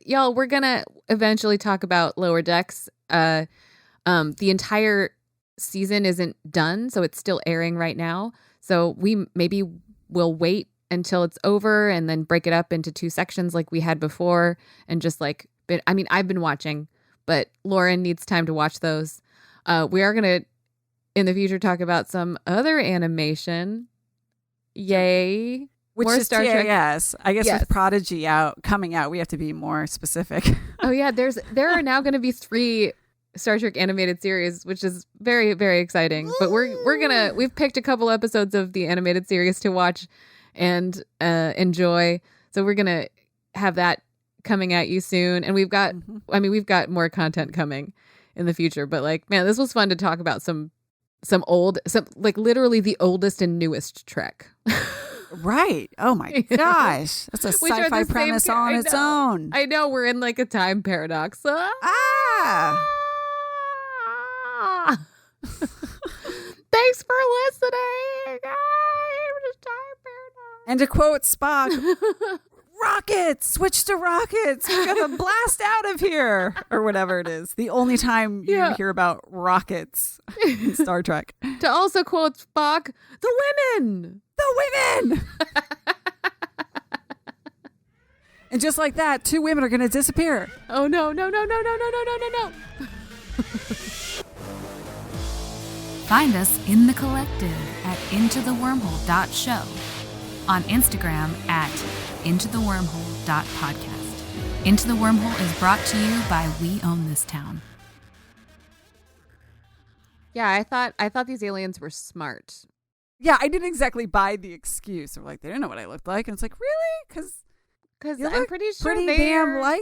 gonna eventually talk about Lower Decks. The entire season isn't done, so it's still airing right now. So we maybe will wait until it's over and then break it up into 2 sections like we had before, and just like, I've been watching, but Lauren needs time to watch those. We are going to, in the future, talk about some other animation. Yay. Which more is Star Trek. TAS. I guess with Prodigy coming out, we have to be more specific. Oh, yeah. There are now going to be 3 Star Trek animated series, which is very, very exciting. But we've picked a couple episodes of the animated series to watch and enjoy. So we're going to have that coming at you soon, and we've got more content coming in the future, but like, man, this was fun to talk about some like literally the oldest and newest Trek. Right. Oh my gosh, that's a sci-fi premise on its own. I know, we're in like a time paradox. Thanks for listening. And to quote Spock, rockets, switch to rockets. We're going to blast out of here, or whatever it is. The only time you hear about rockets in Star Trek. To also quote Spock, the women. And just like that, 2 women are going to disappear. Oh, no. Find us in the collective at intothewormhole.show. On Instagram at intothewormhole.podcast. Into the Wormhole is brought to you by We Own This Town. Yeah, I thought these aliens were smart. Yeah, I didn't exactly buy the excuse. Or like, they didn't know what I looked like. And it's like, really? Because I'm pretty sure pretty damn like